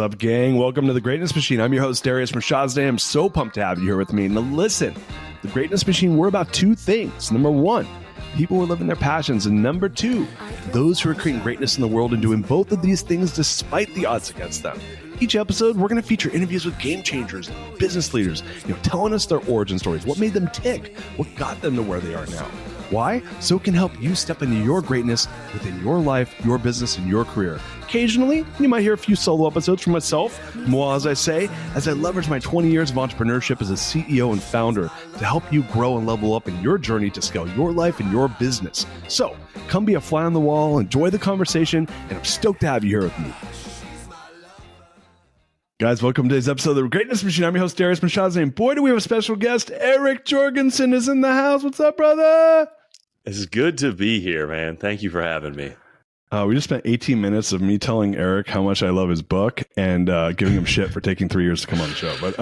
What's up, gang? Welcome to The Greatness Machine. I'm your host, Darius and Eric. I'm so pumped to have you here with me. Now listen, The Greatness Machine, we're about two things. Number one, people who are living their passions. And number two, those who are creating greatness in the world and doing both of these things despite the odds against them. Each episode, we're going to feature interviews with game changers, business leaders, telling us their origin stories, what made them tick, what got them to where they are now. Why? So it can help you step into your greatness within your life, your business, and your career. Occasionally, you might hear a few solo episodes from myself, moi, as I leverage my 20 years of entrepreneurship as a CEO and founder to help you grow and level up in your journey to scale your life and your business. So, come be a fly on the wall, enjoy the conversation, and I'm stoked to have you here with me. Guys, welcome to today's episode of The Greatness Machine. I'm your host, Darius and and boy, do we have a special guest. Eric Jorgenson is in the house. What's up, brother? It's good to be here, man. Thank you for having me. We just spent 18 minutes of me telling Eric how much I love his book and giving him shit for taking 3 years to come on the show. But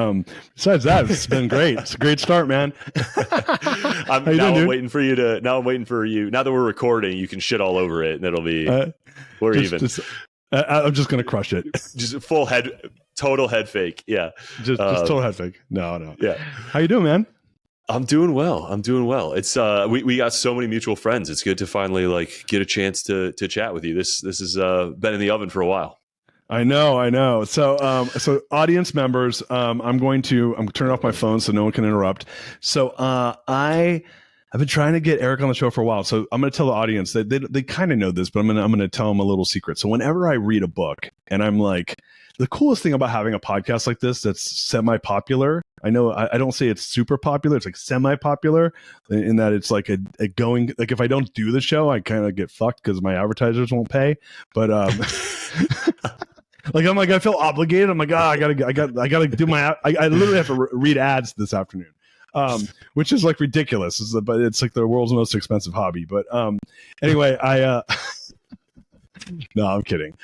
besides that, it's been great. It's a great start, man. I'm waiting for you. Now that we're recording, you can shit all over it, and it'll be I'm just gonna crush it. Just total head fake. Yeah, just total head fake. No. Yeah. How you doing, man? I'm doing well. It's we got so many mutual friends. It's good to finally get a chance to chat with you. This has been in the oven for a while. I know. So audience members, I'm turning off my phone so no one can interrupt. So I've been trying to get Eric on the show for a while. So I'm going to tell the audience that they kind of know this, but I'm going to tell them a little secret. So whenever I read a book and I'm like, the coolest thing about having a podcast like this that's semi-popular, I know I don't say it's super popular, it's like semi-popular in that it's like a going, like if I don't do the show, I kind of get fucked because my advertisers won't pay. But I feel obligated. I'm like, I gotta do my, I literally have to read ads this afternoon. Which is like ridiculous, but it's like the world's most expensive hobby. But anyway, no, I'm kidding.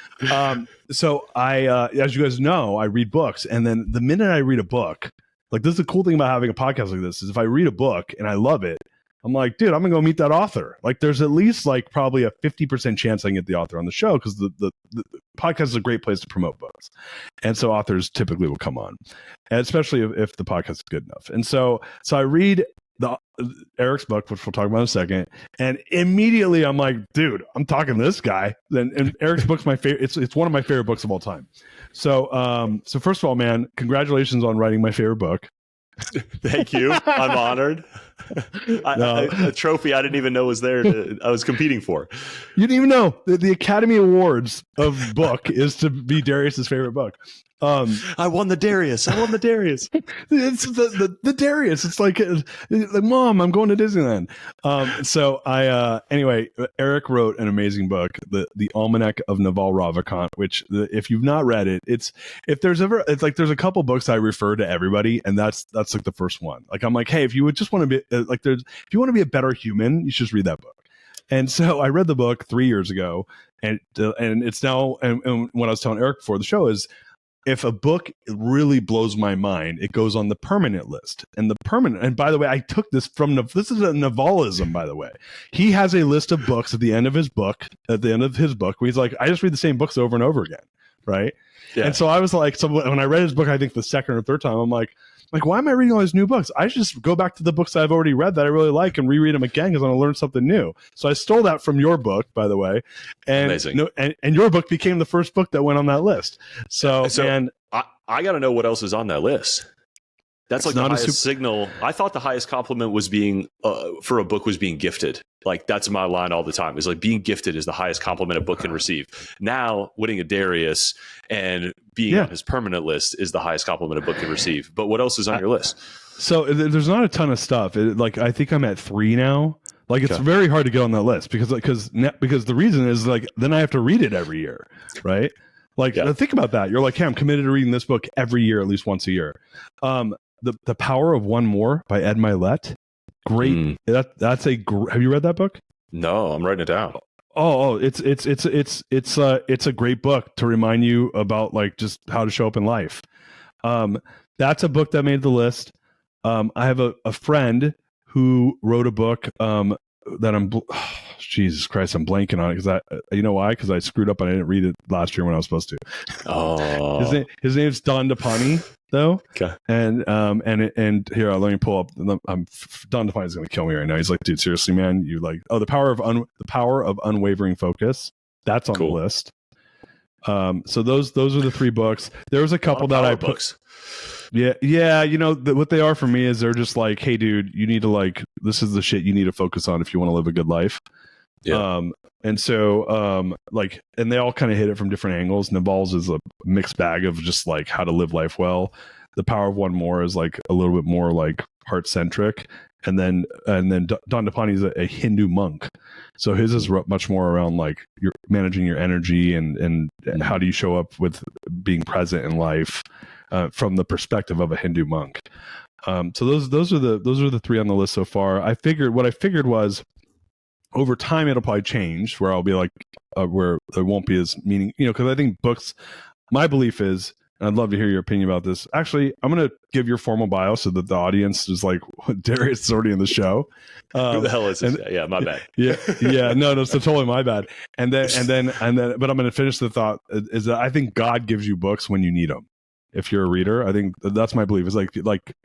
So I, as you guys know, I read books, and then the minute I read a book, like this is the cool thing about having a podcast like this is if I read a book and I love it, I'm like, dude, I'm gonna go meet that author. Like, there's at least probably a 50% chance I can get the author on the show because the podcast is a great place to promote books, and so authors typically will come on, and especially if the podcast is good enough. And so I read Eric's book, which we'll talk about in a second, and immediately I'm like, dude, I'm talking to this guy. And Eric's book's my favorite. It's one of my favorite books of all time. So first of all, man, congratulations on writing my favorite book. Thank you. I'm honored. A trophy I didn't even know was there. I was competing for. You didn't even know the Academy Awards of book is to be Darius's favorite book. I won the Darius. It's the Darius. It's like Mom, I'm going to Disneyland. Anyway, Eric wrote an amazing book, the Almanack of Naval Ravikant, which if you've not read it, there's a couple books I refer to everybody, and that's like the first one. Like I'm like, hey, if you would just want to be if you want to be a better human, you should just read that book. And so I read the book 3 years ago, and it's now, and what I was telling Eric before the show is, if a book really blows my mind, it goes on the permanent list. And by the way, I took this this is a Navalism, by the way. He has a list of books at the end of his book, where he's like, I just read the same books over and over again. Right. Yeah. And so I was like, when I read his book, I think the second or third time, I'm like, why am I reading all these new books? I should just go back to the books I've already read that I really like and reread them again because I want to learn something new. So I stole that from your book, by the way. And, amazing. And your book became the first book that went on that list. So I got to know what else is on that list. That's like the highest signal. I thought the highest compliment was being for a book was being gifted. Like that's my line all the time. Is like being gifted is the highest compliment a book can receive. Now winning a Darius and being on his permanent list is the highest compliment a book can receive. But what else is on your list? So there's not a ton of stuff. I think I'm at 3 now. Like it's very hard to get on that list because the reason is then I have to read it every year, right? Think about that. You're like, hey, I'm committed to reading this book every year, at least once a year. The Power of One More by Ed Milet. Great. Have you read that book? No, I'm writing it down. Oh, it's a great book to remind you about just how to show up in life. That's a book that made the list. I have a friend who wrote a book Jesus Christ, I'm blanking on it because you know why? Because I screwed up and I didn't read it last year when I was supposed to. Oh, his name's Don DePani though. okay. And here, let me pull up. Don DePani is going to kill me right now. He's like, dude, seriously, man, you like, the power of unwavering focus. That's on the list. So those are the 3 books. There was a couple that I put. Books. Yeah. You know what they are for me is they're just like, hey, dude, you need to like, this is the shit you need to focus on if you want to live a good life. Yeah. And so like, and they all kind of hit it from different angles. Naval's is a mixed bag of just like how to live life well. The Power of One More is like a little bit more like heart centric. And then Don DePani is a Hindu monk. So his is much more around like you're managing your energy and how do you show up with being present in life from the perspective of a Hindu monk. So those are the 3 on the list so far. I figured was over time it'll probably change where I'll be like where there won't be as meaning, because I think books. My belief is. And I'd love to hear your opinion about this. Actually, I'm going to give your formal bio so that the audience is like, Darius is already in the show. Who the hell is this? Yeah, my bad. Yeah, no, so totally my bad. And then, but I'm going to finish the thought is that I think God gives you books when you need them. If you're a reader, I think that's my belief. It's like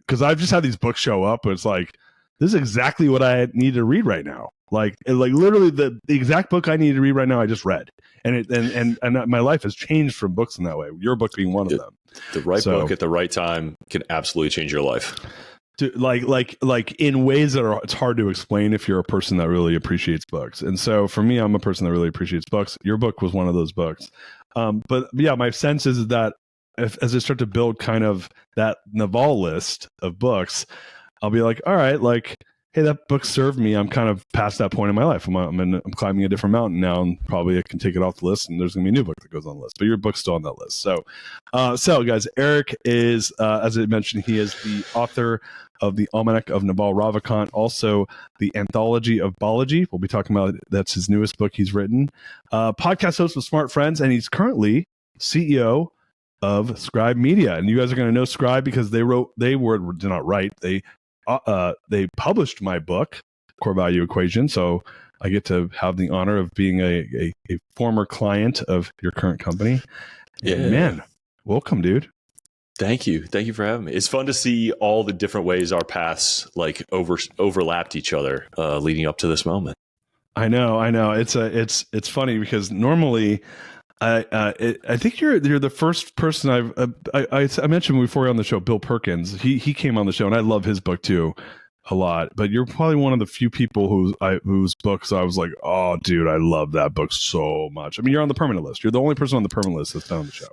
because I've just had these books show up, and it's like this is exactly what I need to read right now. Like literally the exact book I need to read right now, I just read. And my life has changed from books in that way. Your book being one of them. The right book at the right time can absolutely change your life. Like in ways that it's hard to explain if you're a person that really appreciates books. And so for me, I'm a person that really appreciates books. Your book was one of those books. But yeah, my sense is that as I start to build kind of that Naval list of books, I'll be like, all right, like, hey, that book served me. I'm kind of past that point in my life. I'm climbing a different mountain now, and probably I can take it off the list, and there's going to be a new book that goes on the list. But your book's still on that list. So guys, Eric is, as I mentioned, he is the author of the Almanack of Naval Ravikant, also the Anthology of Balaji. We'll be talking about it. That's his newest book he's written. Podcast host with Smart Friends, and he's currently CEO of Scribe Media. And you guys are going to know Scribe because they did not write. They published my book, Core Value Equation. So I get to have the honor of being a former client of your current company. Yeah, and man, welcome, dude. Thank you for having me. It's fun to see all the different ways our paths like overlapped each other leading up to this moment. I know. It's funny because normally. I think you're the first person I mentioned before on the show, Bill Perkins. He came on the show, and I love his book too a lot. But you're probably one of the few people whose books I was like, oh, dude, I love that book so much. I mean, you're on the permanent list. You're the only person on the permanent list that's done on the show.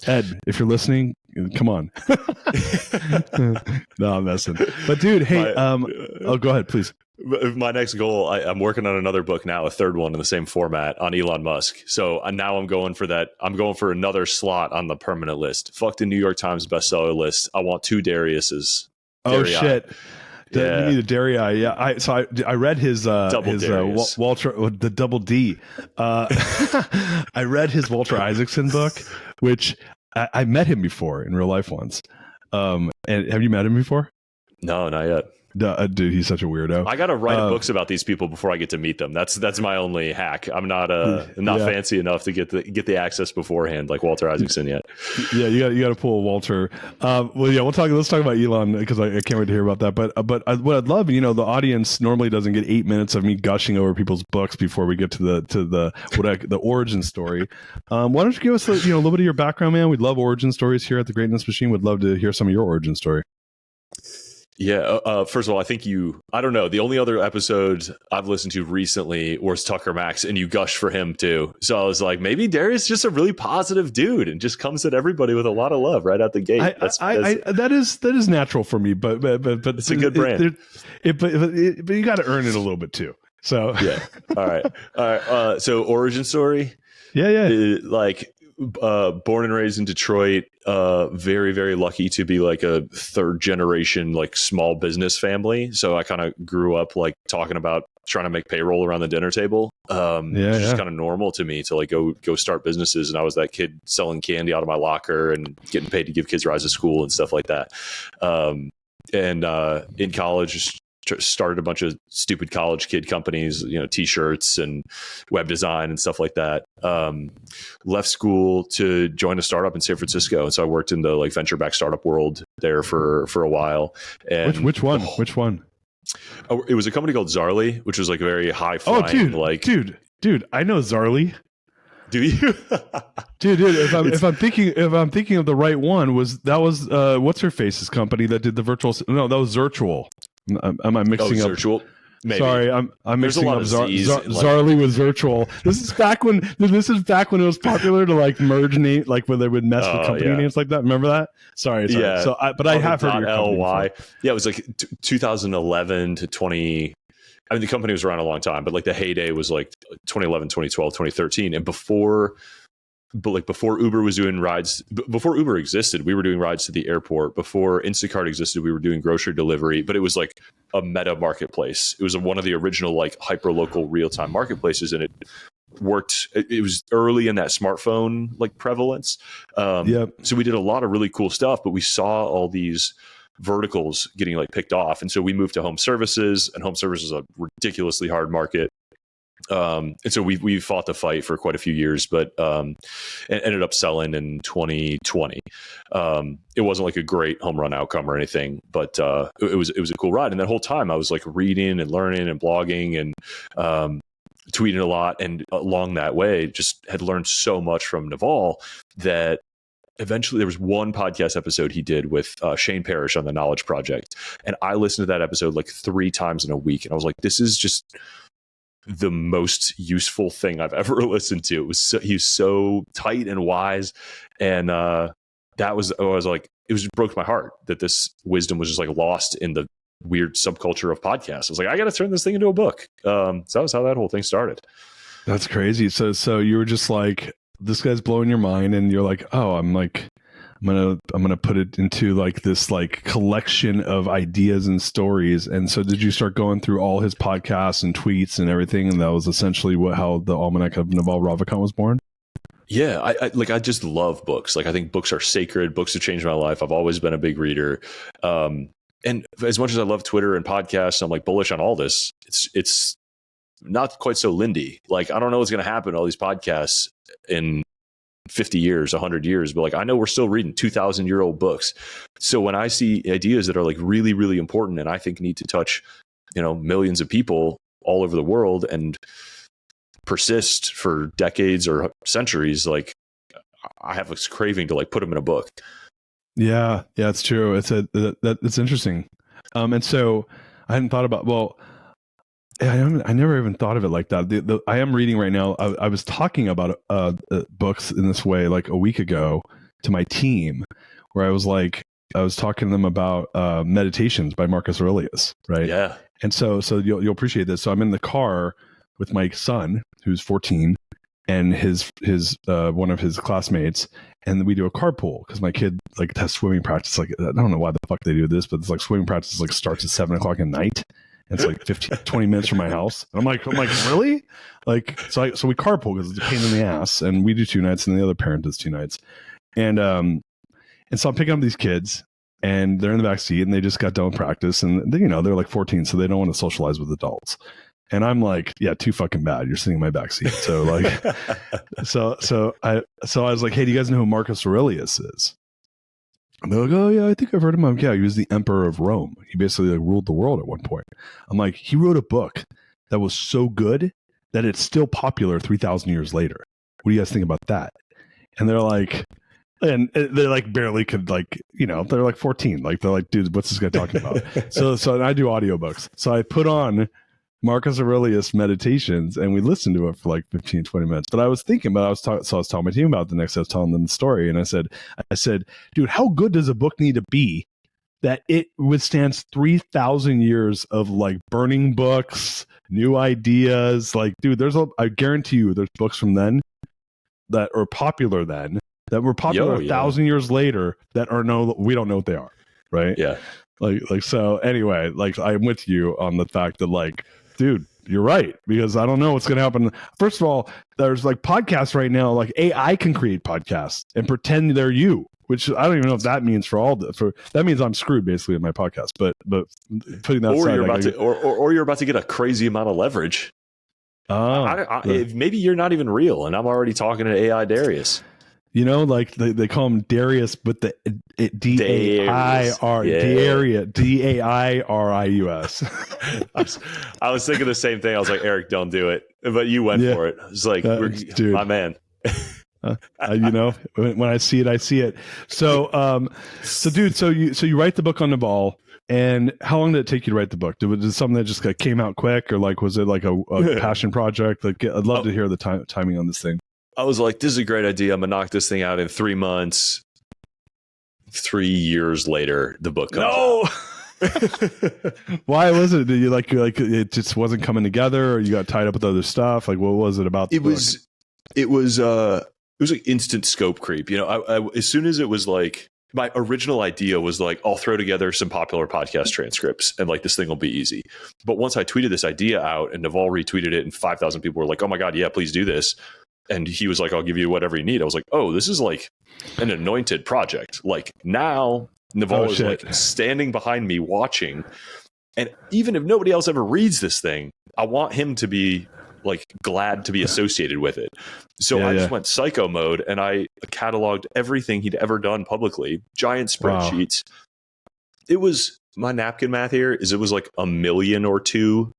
Ed, if you're listening, come on. No, I'm messing. But dude, hey, go ahead, please. My next goal, I'm working on another book now, a third one in the same format on Elon Musk. So now I'm going for that. I'm going for another slot on the permanent list. Fuck the New York Times bestseller list. I want 2 Darius's. Oh, shit. Yeah. You need a Darii. Yeah. I read his Walter, the double D. I read his Walter Isaacson book, which I met him before in real life once. And have you met him before? No, not yet. Dude, he's such a weirdo. I gotta write books about these people before I get to meet them. That's my only hack. I'm not fancy enough to get the access beforehand like Walter Isaacson yet. Yeah, you got to pull a Walter. Let's talk about Elon because I can't wait to hear about that. But what I'd love, the audience normally doesn't get 8 minutes of me gushing over people's books before we get to the origin story. Why don't you give us a little bit of your background, man? We'd love origin stories here at the Greatness Machine. We'd love to hear some of your origin story. Yeah. First of all, I think I don't know. The only other episode I've listened to recently was Tucker Max, and you gushed for him too. So I was like, maybe Darius is just a really positive dude and just comes at everybody with a lot of love right out the gate. That is natural for me, but it's a good brand. But you got to earn it a little bit too. So yeah. All right. So origin story. Yeah. Born and raised in Detroit, very, very lucky to be like a 3rd generation, like small business family. So I kind of grew up like talking about trying to make payroll around the dinner table. Just kind of normal to me to like go start businesses. And I was that kid selling candy out of my locker and getting paid to give kids rides to school and stuff like that. And in college, started a bunch of stupid college kid companies, t-shirts and web design and stuff like that. Left school to join a startup in San Francisco. And so I worked in the like venture-backed startup world there for a while. And which one? Oh, it was a company called Zarly, which was like a very high flying. Dude, I know Zarly. Do you? dude, if I'm thinking of the right one, that was what's her face's company that did the virtual? No, that was Zirtual. Am I mixing up? Zirtual? Maybe. Sorry, I'm mixing up Zarly with Zirtual. This is back when it was popular to like merge name, like where they would mess with company names like that. Remember that? Sorry. Yeah. So I have heard of your company LY. Yeah, it was like 2011 to 20. I mean, the company was around a long time, but like the heyday was like 2011, 2012, 2013, and before Uber was doing rides, before Uber existed, we were doing rides to the airport. Before Instacart existed, we were doing grocery delivery, but it was like a meta marketplace. It was one of the original like hyper local real time marketplaces, and it worked. It was early in that smartphone like prevalence. So we did a lot of really cool stuff, but we saw all these verticals getting like picked off, and so we moved to home services, and home services is a ridiculously hard market. And so we fought the fight for quite a few years, but ended up selling in 2020. It wasn't like a great home run outcome or anything, but it was a cool ride. And that whole time I was like reading and learning and blogging and tweeting a lot, and along that way just had learned so much from Naval that eventually there was one podcast episode he did with Shane Parrish on the Knowledge Project, and I listened to that episode like 3 times in a week, and I was like, this is just the most useful thing I've ever listened to. It was he was so tight and wise, and I was like, it broke my heart that this wisdom was just like lost in the weird subculture of podcasts. I was like, I got to turn this thing into a book. So that was how that whole thing started. That's crazy. So you were just like, this guy's blowing your mind, and you're like, oh, I'm gonna put it into like this like collection of ideas and stories. And so did you start going through all his podcasts and tweets and everything, and that was essentially how the Almanack of Naval Ravikant was born? Yeah, I just love books. Like, I think books are sacred. Books have changed my life. I've always been a big reader. And as much as I love Twitter and podcasts, I'm like bullish on all this. It's not quite so Lindy. Like, I don't know what's going to happen to all these podcasts in 50 years, 100 years, but like, I know we're still reading 2,000-year-old books. So when I see ideas that are like really, really important and I think need to touch, millions of people all over the world and persist for decades or centuries, like, I have this craving to like put them in a book. Yeah, it's true. It's interesting. And so I hadn't thought about, I never even thought of it like that. I am reading right now. I was talking about books in this way like a week ago to my team, where I was talking to them about Meditations by Marcus Aurelius, right? Yeah. And so you'll appreciate this. So I'm in the car with my son, who's 14, and his one of his classmates, and we do a carpool because my kid like has swimming practice. Like, I don't know why the fuck they do this, but it's like swimming practice like starts at 7:00 at night. It's like 20 minutes from my house. And I'm like, really? Like, so we carpool because it's a pain in the ass, and we do 2 nights and the other parent does 2 nights. And so I'm picking up these kids, and they're in the back seat, and they just got done practice, and they're like 14, so they don't want to socialize with adults. And I'm like, yeah, too fucking bad. You're sitting in my back seat. So like, so I was like, hey, do you guys know who Marcus Aurelius is? And they're like, oh yeah, I think I've heard of him. Yeah, he was the emperor of Rome. He basically like ruled the world at one point. I'm like, he wrote a book that was so good that it's still popular 3,000 years later. What do you guys think about that? And they're like, and they're like barely could like, they're like 14. Like, they're like, dude, what's this guy talking about? So I do audiobooks. So I put on Marcus Aurelius Meditations, and we listened to it for like 15, 20 minutes. But I was thinking about, I was telling my team about it the next day. I was telling them the story, and I said, dude, how good does a book need to be that it withstands 3,000 years of like burning books, new ideas? Like, dude, I guarantee you there's books from then that are popular then that were popular 1,000 years later that we don't know what they are. Right. Yeah. Like, so anyway, like, I'm with you on the fact that like, dude, you're right, because I don't know what's going to happen. First of all, there's like podcasts right now, like AI can create podcasts and pretend they're you, which I don't even know if that means that means I'm screwed basically in my podcast. But putting that aside, or you're about to get a crazy amount of leverage. Maybe you're not even real, and I'm already talking to AI Darius. You know, like they call him Darius, but the Dairis. I was thinking the same thing. I was like, Eric, don't do it, but you went for it. It's like, dude, my man. You know, when I see it, I see it. So, dude, so you write the book on Naval. And how long did it take you to write the book? Was it something that just came out quick, or like was it like a passion project? Like, I'd love to hear the timing on this thing. I was like, this is a great idea. I'm gonna knock this thing out in 3 months. 3 years later, the book comes out. Why was it? Did you like it just wasn't coming together, or you got tied up with other stuff? Like, what was it about? It was like instant scope creep. You know, I as soon as it was like. My original idea was like, I'll throw together some popular podcast transcripts and like this thing will be easy. But once I tweeted this idea out and Naval retweeted it and 5,000 people were like, oh my God, yeah, please do this. And he was like, I'll give you whatever you need. I was like, oh, this is like an anointed project. Like now Naval is like standing behind me watching. And even if nobody else ever reads this thing, I want him to be like glad to be associated with it. So I just went psycho mode and I cataloged everything he'd ever done publicly, giant spreadsheets. Wow. It was, my napkin math here is it was like 1 million or 2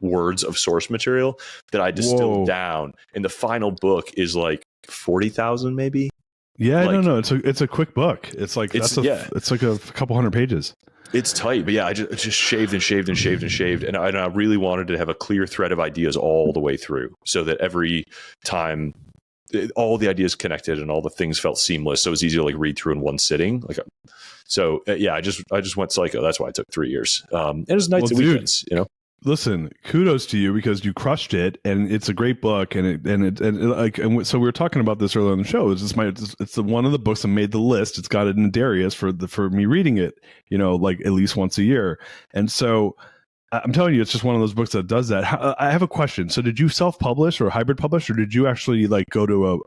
words of source material that I distilled down. And the final book is like 40,000 maybe. Yeah, like, no. It's a quick book. It's like, it's like a couple hundred pages. It's tight, but yeah, I just shaved and shaved and shaved and shaved. And I really wanted to have a clear thread of ideas all the way through so that every time all the ideas connected and all the things felt seamless. So it was easy to like read through in one sitting. I just went psycho. That's why it took 3 years. And it was nights and weekends, you know? Listen, kudos to you because you crushed it, and it's a great book, and so we were talking about this earlier on the show. It's one of the books that made the list. It's got it in Darius for me reading it, you know, like at least once a year. And so I'm telling you, it's just one of those books that does that. I have a question. So did you self-publish or hybrid publish, or did you actually like go to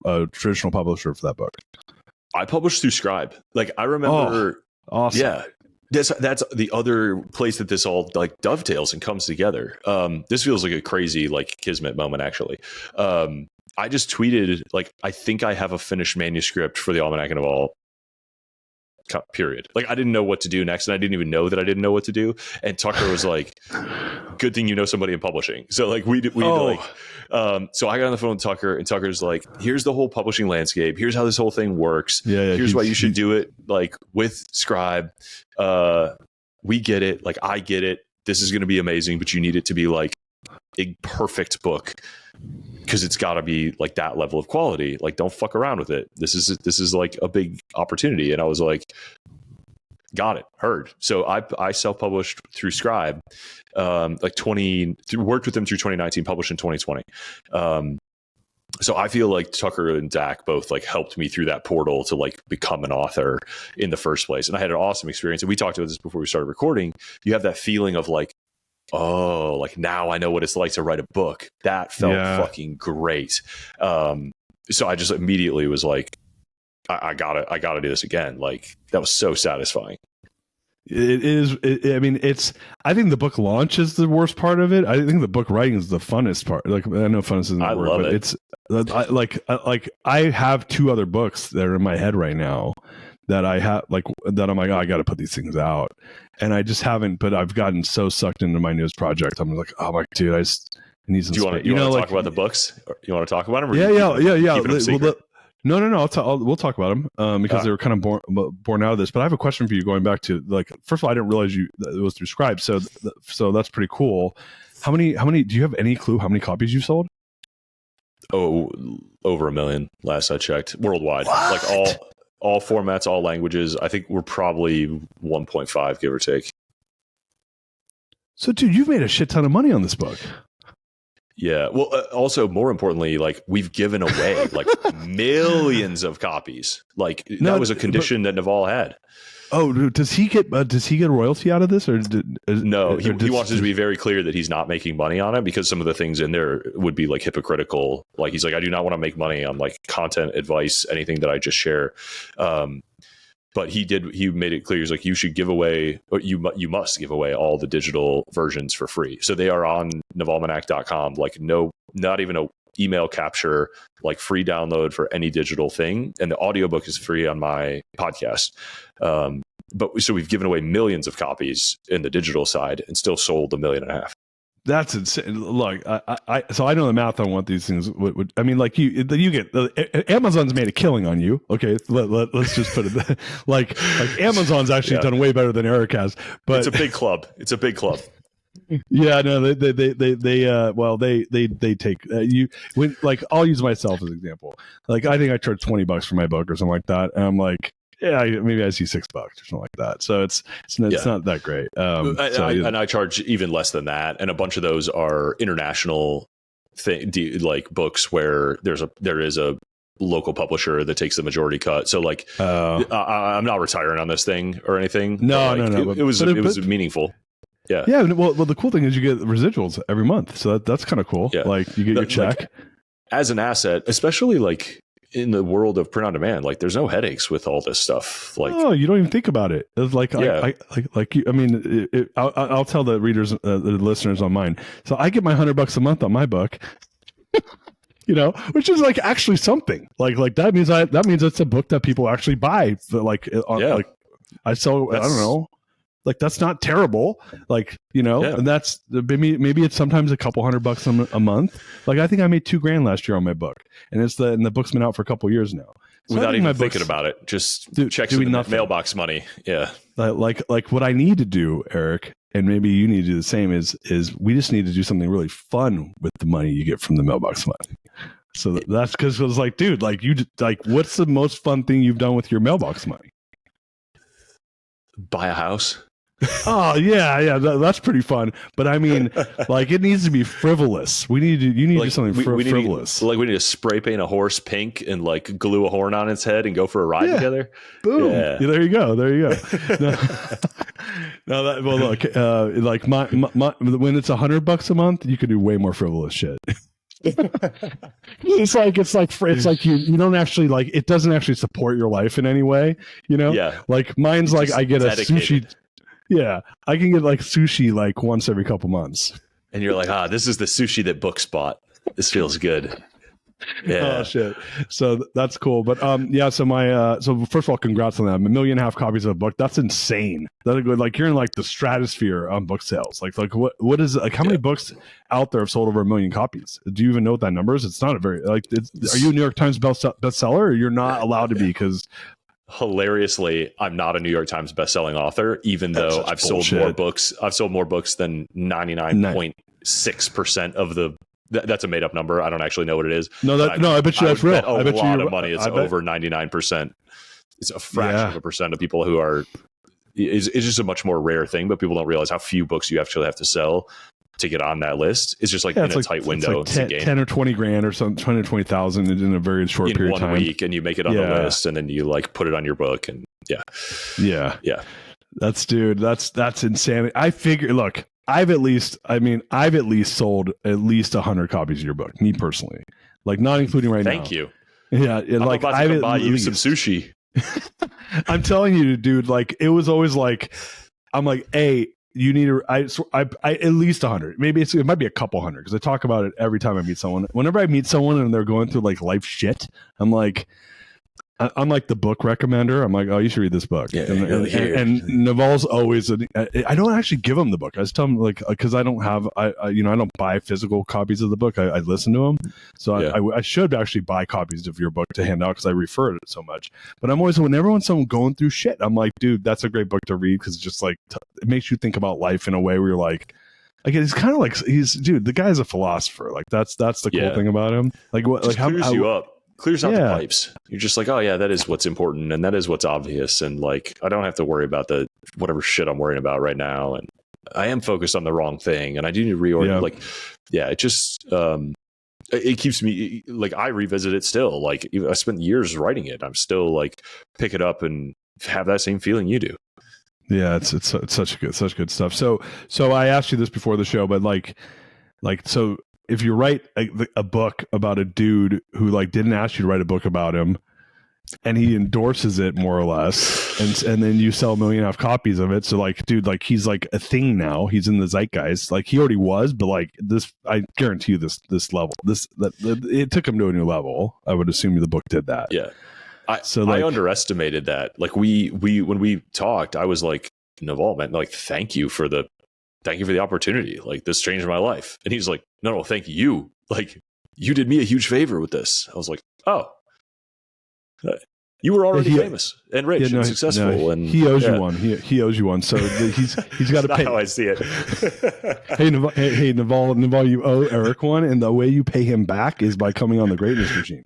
a traditional publisher for that book? I published through Scribe. Like I remember. Oh, awesome. Yeah. That's the other place that this all like dovetails and comes together. This feels like a crazy like kismet moment, actually. I just tweeted like, I think I have a finished manuscript for the Almanack of Naval. Period. Like I didn't know what to do next, and I didn't even know that I didn't know what to do. And Tucker was like, "Good thing you know somebody in publishing." So like so I got on the phone with Tucker, and Tucker's like, "Here's the whole publishing landscape. Here's how this whole thing works. Here's why you should do it like with Scribe. We get it. Like I get it. This is going to be amazing, but you need it to be like a perfect book." Because it's got to be like that level of quality. Like, don't fuck around with it. This is like a big opportunity. And I was like, got it, heard. So I self-published through Scribe, worked with them through 2019, published in 2020. So I feel like Tucker and Dak both like helped me through that portal to like become an author in the first place. And I had an awesome experience. And we talked about this before we started recording. You have that feeling of like, oh, like now I know what it's like to write a book. That felt fucking great. So I just immediately was like, I gotta do this again. Like that was so satisfying. It is. I think the book launch is the worst part of it. I think the book writing is the funnest part. Like I know funnest isn't the word, love but it. I have 2 other books that are in my head right now that I have that I'm like, oh, I got to put these things out. And I just haven't, but I've gotten so sucked into my newest project. I'm like, oh my dude, I need some. Do you want to talk about the books? You want to talk about them? Yeah. No. We'll talk about them because they were kind of born out of this. But I have a question for you. Going back to like, first of all, I didn't realize it was through Scribe, so that's pretty cool. How many? Do you have any clue how many copies you sold? Oh, over 1 million. Last I checked, worldwide. What? Like all formats, all languages. I think we're probably 1.5, give or take. So, dude, you've made a shit ton of money on this book. Yeah. Well, also more importantly, like we've given away like millions of copies. Like that was a condition that Naval had. Oh, does he get royalty out of this, or no? He wants to be very clear that he's not making money on it, because some of the things in there would be like hypocritical. Like he's like, I do not want to make money on like content, advice, anything that I just share. But he made it clear. He's like, you should give away, or you must give away all the digital versions for free. So they are on navalmanac.com. Like not even a email capture, like free download for any digital thing. And the audiobook is free on my podcast. But so we've given away millions of copies in the digital side and still sold 1.5 million. That's insane. Look, so I know the math on what these things would. I mean, like you get Amazon's made a killing on you. Okay, let's just put it there. like Amazon's actually done way better than Eric has. But it's a big club. It's a big club. Yeah, no, they take you when, like, I'll use myself as an example. Like, I think I charge $20 for my book or something like that, and I'm like, yeah, maybe I see $6 or something like that. So it's not that great. And I charge even less than that, and a bunch of those are international like books where there is a local publisher that takes the majority cut. So like, I'm not retiring on this thing or anything. No. It was meaningful. Yeah. Yeah. Well, the cool thing is you get residuals every month. So that's kind of cool. Yeah. Like you get your check. Like, as an asset, especially like in the world of print on demand, like there's no headaches with all this stuff. Like, oh, you don't even think about it. It's like, I'll tell the readers, the listeners on mine. So I get my $100 a month on my book, which is like actually something like that means it's a book that people actually buy. Like I sell, I don't know. Like that's not terrible, and that's maybe it's sometimes a couple $100 a month. Like I think I made $2,000 last year on my book, and the book's been out for a couple years now. So without even thinking about it, just checks in the mailbox money. Yeah, like what I need to do, Eric, and maybe you need to do the same. Is we just need to do something really fun with the money you get from the mailbox money. So that's because it was like, dude, what's the most fun thing you've done with your mailbox money? Buy a house. Oh yeah, that's pretty fun. But I mean, like it needs to be frivolous. You need to do something frivolous. We need to spray paint a horse pink and like glue a horn on its head and go for a ride together. Boom! Yeah. There you go. Well, look, like my when it's $100 a month, you can do way more frivolous shit. it's like you don't actually like it doesn't actually support your life in any way. Yeah. Like mine's like I get dedicated. A sushi. Yeah, I can get like sushi like once every couple months. And you're like, this is the sushi that books bought. This feels good. Yeah. Oh shit. So that's cool. But so my so first of all, congrats on that. 1.5 million copies of a book. That's insane. That's good. Like you're in like the stratosphere on book sales. Like what is like how many books out there have sold over 1 million copies? Do you even know what that number is? It's not a very are you a New York Times bestseller, or you're not allowed to be because hilariously, I'm not a New York Times bestselling author, even though I've sold more books. I've sold more books than 99.6% of the. That's a made up number. I don't actually know what it is. No, I bet you that's real. I bet a lot of money. It's over 99%. It's a fraction of a percent of people who are. It's just a much more rare thing, but people don't realize how few books you actually have to sell to get on that list. It's just like in a tight window. It's like 10 or 20 grand or something, 20 or 20,000 in a very short period of time. In 1 week, and you make it on the list, and then you like put it on your book, and yeah. That's insane. I figure. Look, I've at least sold at least 100 copies of your book. Me personally, like not including now. Thank you. Yeah, I'm like about to buy you some sushi. I'm telling you, dude. Like it was always like, I'm like, hey. You need I at least 100. Maybe it might be a couple hundred because I talk about it every time I meet someone. Whenever I meet someone and they're going through like life shit, I'm like the book recommender. I'm like, oh, you should read this book. Yeah, and Naval's always. I don't actually give him the book. I just tell him like because I don't have I don't buy physical copies of the book. I listen to them, so I should actually buy copies of your book to hand out because I refer to it so much. But I'm always whenever someone going through shit, I'm like, dude, that's a great book to read because it's just like it makes you think about life in a way where you're like. Like it's kind of like the guy's a philosopher. Like that's the cool thing about him. Like what? Like how clears you up. Clears out the pipes. You're just like, oh yeah, that is what's important and that is what's obvious. And like, I don't have to worry about the whatever shit I'm worrying about right now. And I am focused on the wrong thing, and I do need to reorient. It just it keeps me like, I revisit it still. Like, I spent years writing it. I'm still like, pick it up and have that same feeling you do. Yeah, it's such good stuff. So I asked you this before the show, but so if you write a book about a dude who like didn't ask you to write a book about him, and he endorses it more or less, and then you sell 1.5 million copies of it. So like, dude, like he's like a thing now. He's in the zeitgeist. Like he already was, but like this, I guarantee you this level, it took him to a new level. I would assume the book did that. Yeah. I underestimated that. Like we when we talked, I was like, Naval, man, like thank you for the opportunity. Like this changed my life. And he's like, no, thank you. Like you did me a huge favor with this. I was like, oh, you were already famous and rich and successful, and he owes you one. He owes you one. So he's got to pay. How I see it. Hey, Naval, you owe Eric one, and the way you pay him back is by coming on the Greatness Machine.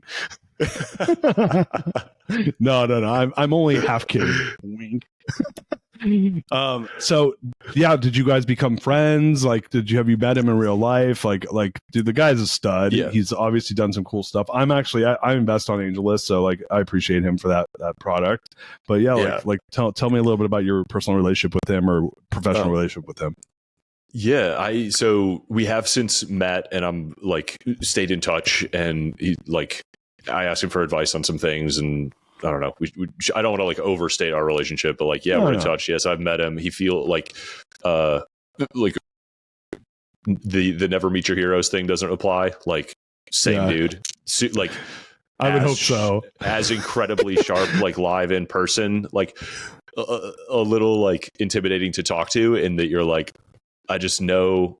No. I'm only half kidding. Wink. So yeah, did you guys become friends? Like, have you met him in real life? Like, dude, the guy's a stud. Yeah. He's obviously done some cool stuff. I invest on AngelList, so like, I appreciate him for that product. But like tell me a little bit about your personal relationship with him or professional relationship with him. Yeah, so we have since met, and I'm like stayed in touch, and he like, I asked him for advice on some things, and I don't know. I don't want to like overstate our relationship, but like, we're in touch. Yes, I've met him. He feel like the never meet your heroes thing doesn't apply. Like, same dude. Like, I would hope so. As incredibly sharp, like live in person, like a little like intimidating to talk to, in that you're like, I just know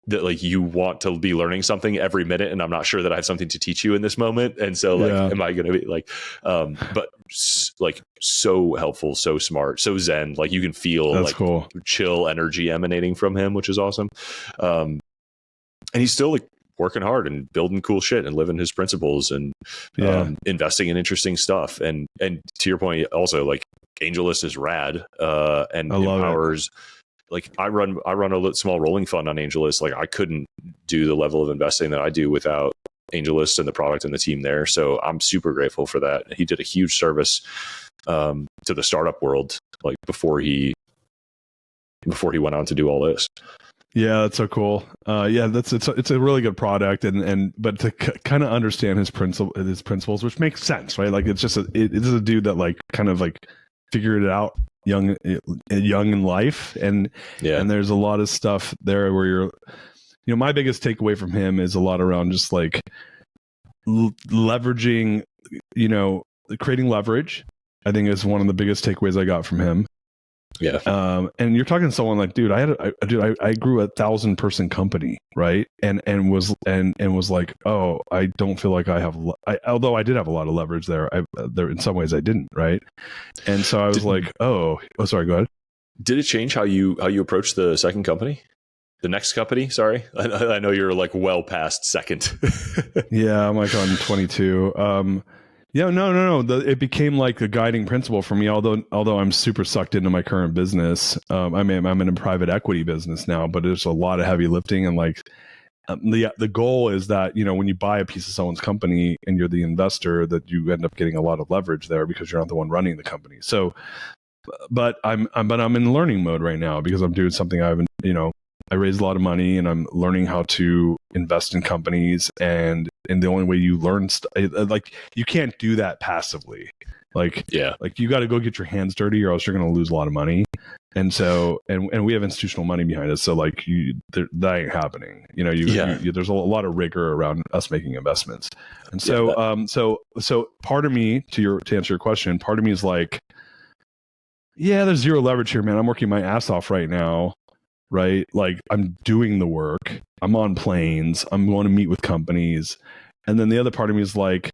that like you want to be learning something every minute, and I'm not sure that I have something to teach you in this moment. And so like, am I going to be like, but like so helpful, so smart, so zen, like you can feel that's like cool, chill energy emanating from him, which is awesome. And he's still like working hard and building cool shit and living his principles and investing in interesting stuff. And to your point, also like AngelList is rad, and empowers. Like I run a small rolling fund on AngelList. Like I couldn't do the level of investing that I do without AngelList and the product and the team there. So I'm super grateful for that. He did a huge service to the startup world, like before he went on to do all this. Yeah, that's so cool. It's a really good product, but to kind of understand his principles, which makes sense, right? Like it is a dude that like kind of like figured it out young in life, and there's a lot of stuff there where you're, my biggest takeaway from him is a lot around just like leveraging, creating leverage. I think is one of the biggest takeaways I got from him. Yeah. And you're talking to someone like, dude, I grew a 1,000-person company, right? And was like, oh, I don't feel like I have, although I did have a lot of leverage there. There in some ways I didn't, right? And so I was like, oh, sorry, go ahead. Did it change how you approach the second company? The next company? Sorry, I know you're like well past second. Yeah, I'm like on 22. Yeah, no. It became like a guiding principle for me. Although I'm super sucked into my current business. I'm in a private equity business now, but there's a lot of heavy lifting, and like the goal is that when you buy a piece of someone's company and you're the investor, that you end up getting a lot of leverage there because you're not the one running the company. So, but I'm in learning mode right now because I'm doing something I haven't. I raised a lot of money and I'm learning how to invest in companies, and the only way you learn like you can't do that passively. Like you got to go get your hands dirty or else you're going to lose a lot of money. And so, and we have institutional money behind us. So like that ain't happening. There's a lot of rigor around us making investments. And so, so part of me to answer your question, part of me is like, there's zero leverage here, man. I'm working my ass off right now. Right? Like I'm doing the work. I'm on planes. I'm going to meet with companies. And then the other part of me is like,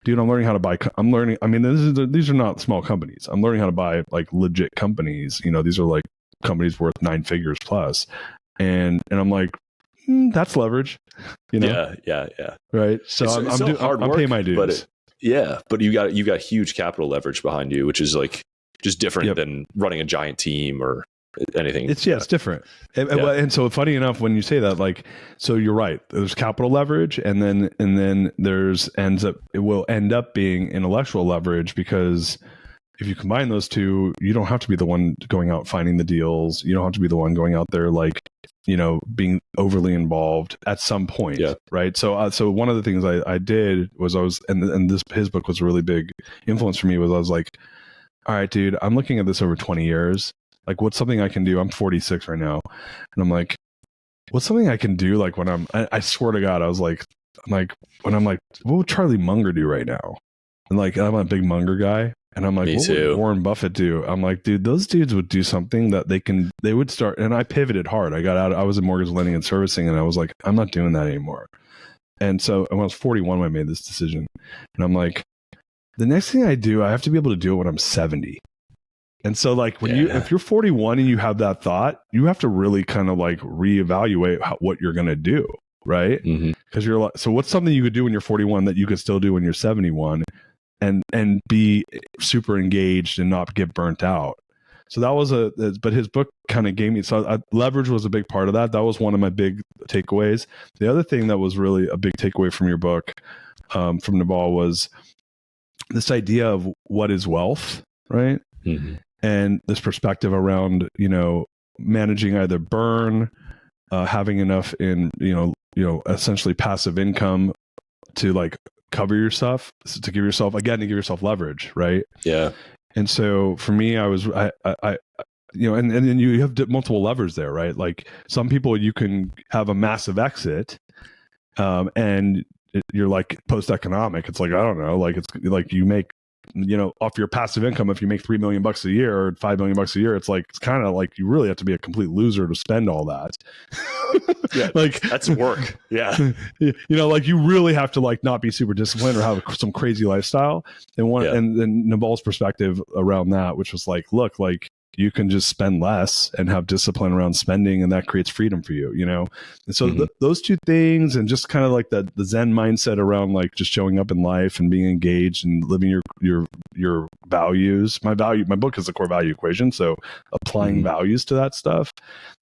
dude, I'm learning how to buy. These are not small companies. I'm learning how to buy like legit companies. These are like companies worth 9 figures plus. And I'm like, that's leverage. Yeah. Right. So I'm paying my dues. But you got huge capital leverage behind you, which is like just different than running a giant team or anything. It's different. And so funny enough, when you say that, like, so you're right, there's capital leverage, and then it will end up being intellectual leverage, because if you combine those two, you don't have to be the one going out finding the deals. You don't have to be the one going out there, like, being overly involved at some point. Yeah. Right. So one of the things I did was his book was a really big influence for me, was I was like, all right, dude, I'm looking at this over 20 years. Like, what's something I can do? I'm 46 right now. And I'm like, what's something I can do? Like, when I swear to God, when I'm like, what would Charlie Munger do right now? And like, I'm a big Munger guy. And I'm like, what would Warren Buffett do? I'm like, dude, those dudes would do something that they would start. And I pivoted hard. I got out. I was in mortgage lending and servicing, and I was like, I'm not doing that anymore. And so when I was 41, I made this decision. And I'm like, the next thing I do, I have to be able to do it when I'm 70. And so, like, if you're 41 and you have that thought, you have to really kind of like reevaluate what you're going to do. Right. Because you're like, so what's something you could do when you're 41 that you could still do when you're 71? And be super engaged and not get burnt out. So that was but his book kind of gave me, leverage was a big part of that. That was one of my big takeaways. The other thing that was really a big takeaway from your book, from Naval, was this idea of what is wealth, right? And this perspective around, managing either burn, having enough in, essentially passive income to like cover your stuff, to give yourself leverage, right? Yeah. And so for me, and then you have multiple levers there, right? Like, some people, you can have a massive exit, and you're like post-economic. It's like, I don't know, like, it's like you make, off your passive income, if you make $3 million a year or $5 million a year, it's kind of like you really have to be a complete loser to spend all that. Yeah, like, that's work. Yeah. Like, you really have to like not be super disciplined or have some crazy lifestyle. And then Naval's perspective around that, which was like, look, like, you can just spend less and have discipline around spending, and that creates freedom for you, And so those two things, and just kind of like the Zen mindset around like just showing up in life and being engaged and living your values. My book is the core value equation. So applying values to that stuff,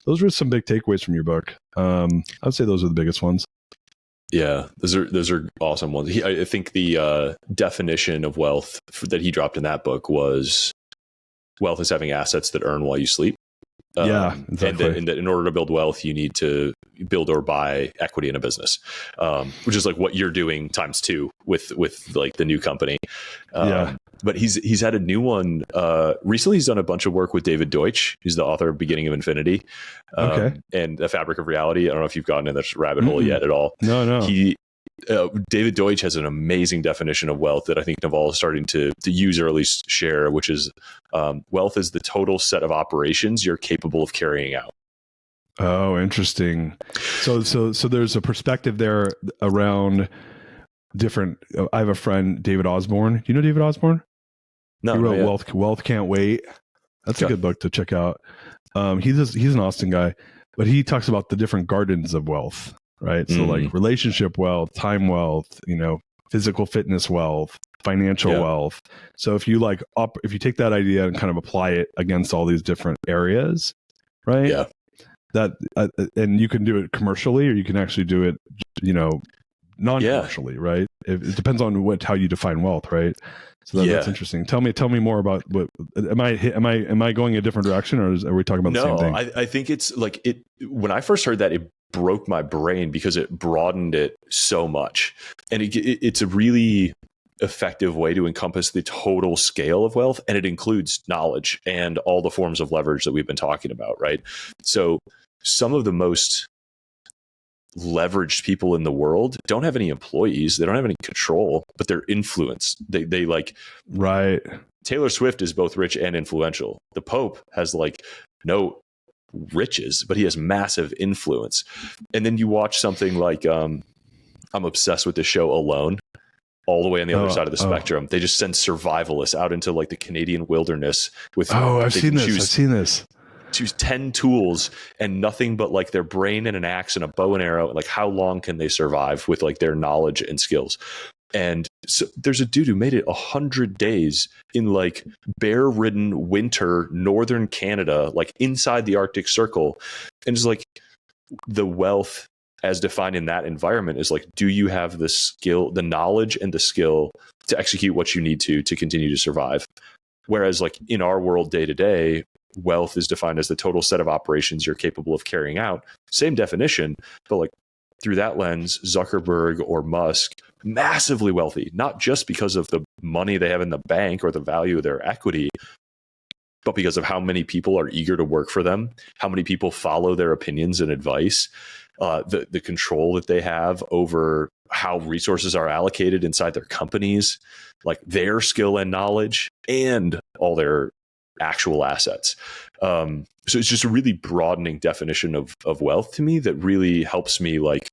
those were some big takeaways from your book. I would say those are the biggest ones. Yeah, those are awesome ones. I think the definition of wealth that he dropped in that book was, wealth is having assets that earn while you sleep. Exactly. And that in order to build wealth, you need to build or buy equity in a business, which is like what you're doing times 2 with like the new company. But he's had a new one recently. He's done a bunch of work with David Deutsch, who's the author of Beginning of Infinity, and The Fabric of Reality. I don't know if you've gotten in this rabbit hole yet at all. No. David Deutsch has an amazing definition of wealth that I think Naval is starting to use, or at least share, which is wealth is the total set of operations you're capable of carrying out. Oh, interesting. So there's a perspective there around different. I have a friend, David Osborne. Do you know David Osborne? No, he wrote Wealth Can't Wait. That's a good book to check out. He's an Austin guy, but he talks about the different gardens of wealth. Right. So like relationship wealth, time wealth, physical fitness wealth, financial wealth. So if you if you take that idea and kind of apply it against all these different areas, right? Yeah. That and you can do it commercially, or you can actually do it, non-commercially, right? It depends on how you define wealth, right? So that's interesting. Tell me more about what am I going a different direction, or are we talking about the same thing? I think it's like it. When I first heard that, it broke my brain because it broadened it so much, and it's a really effective way to encompass the total scale of wealth, and it includes knowledge and all the forms of leverage that we've been talking about, right? So some of the most leveraged people in the world don't have any employees, they don't have any control, but they're influenced. They like, right. Taylor Swift is both rich and influential. The Pope has like no riches, but he has massive influence. And then you watch something like I'm obsessed with the show Alone, all the way on the other side of the spectrum. They just send survivalists out into like the Canadian wilderness with I've seen this. Choose 10 tools and nothing but like their brain and an axe and a bow and arrow. Like, how long can they survive with like their knowledge and skills? And so there's a dude who made it 100 days in like bear-ridden winter northern Canada, like inside the Arctic Circle. And it's like the wealth as defined in that environment is like, do you have the skill, the knowledge and the skill to execute what you need to continue to survive? Whereas like in our world day to day, wealth is defined as the total set of operations you're capable of carrying out. Same definition, but like through that lens, Zuckerberg or Musk, massively wealthy, not just because of the money they have in the bank or the value of their equity, but because of how many people are eager to work for them, how many people follow their opinions and advice, the control that they have over how resources are allocated inside their companies, like their skill and knowledge and all their actual assets. So it's just a really broadening definition of wealth to me that really helps me like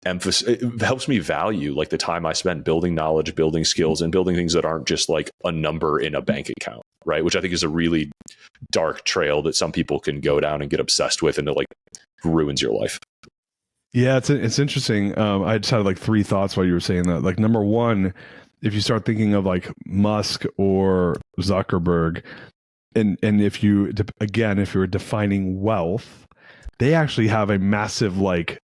it helps me value like the time I spent building knowledge, building skills, and building things that aren't just like a number in a bank account, right? Which I think is a really dark trail that some people can go down and get obsessed with, and it like ruins your life. Yeah, it's interesting. I just had like three thoughts while you were saying that. Like number one, if you start thinking of like Musk or Zuckerberg, and if you were defining wealth, they actually have a massive like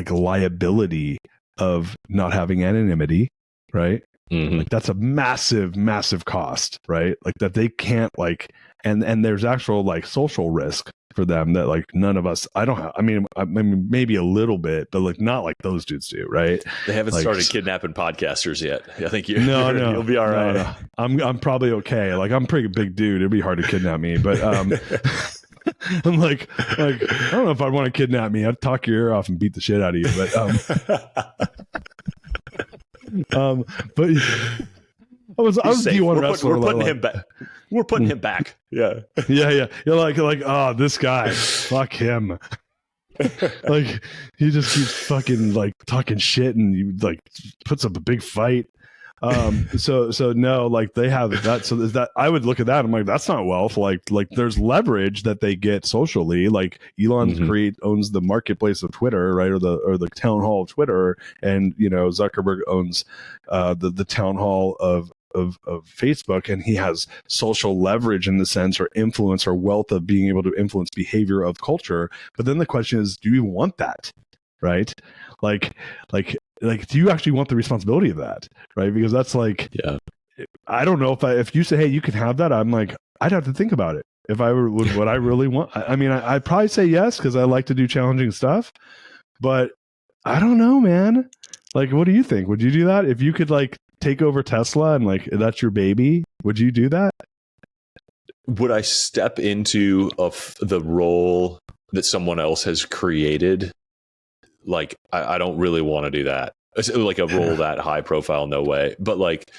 liability of not having anonymity, right? Mm-hmm. Like that's a massive cost, right? Like that they can't like, and there's actual like social risk for them that like none of us, I mean maybe a little bit, but like not like those dudes do, right? They haven't like, started kidnapping podcasters yet. I think no, you'll be all right. No. I'm probably okay. Like I'm a pretty big dude. It'd be hard to kidnap me, but I'm like I don't know if I'd want to kidnap me. I'd talk your ear off and beat the shit out of you. But I was D1 wrestler. We're putting him back. We're putting him back. Yeah. Yeah. You're like, oh, this guy, fuck him. Like he just keeps fucking like talking shit and he like puts up a big fight. So no, like they have that. So that I would look at that. I'm like, that's not wealth. Like there's leverage that they get socially. Like Elon owns the marketplace of Twitter, right? Or the town hall of Twitter. And, you know, Zuckerberg owns, the town hall of Facebook, and he has social leverage in the sense, or influence, or wealth of being able to influence behavior of culture. But then the question is, do you want that? Right? Like, do you actually want the responsibility of that? Right? Because that's like, yeah, I don't know if you say, hey, you can have that. I'm like, I'd have to think about it. If I would I really want? I mean, I'd probably say yes, because I like to do challenging stuff, but I don't know, man. Like, what do you think? Would you do that if you could like take over Tesla and like that's your baby? Would you do that? Would I step into the role that someone else has created? Like, I don't really want to do that. Like a role that high profile, no way. But like,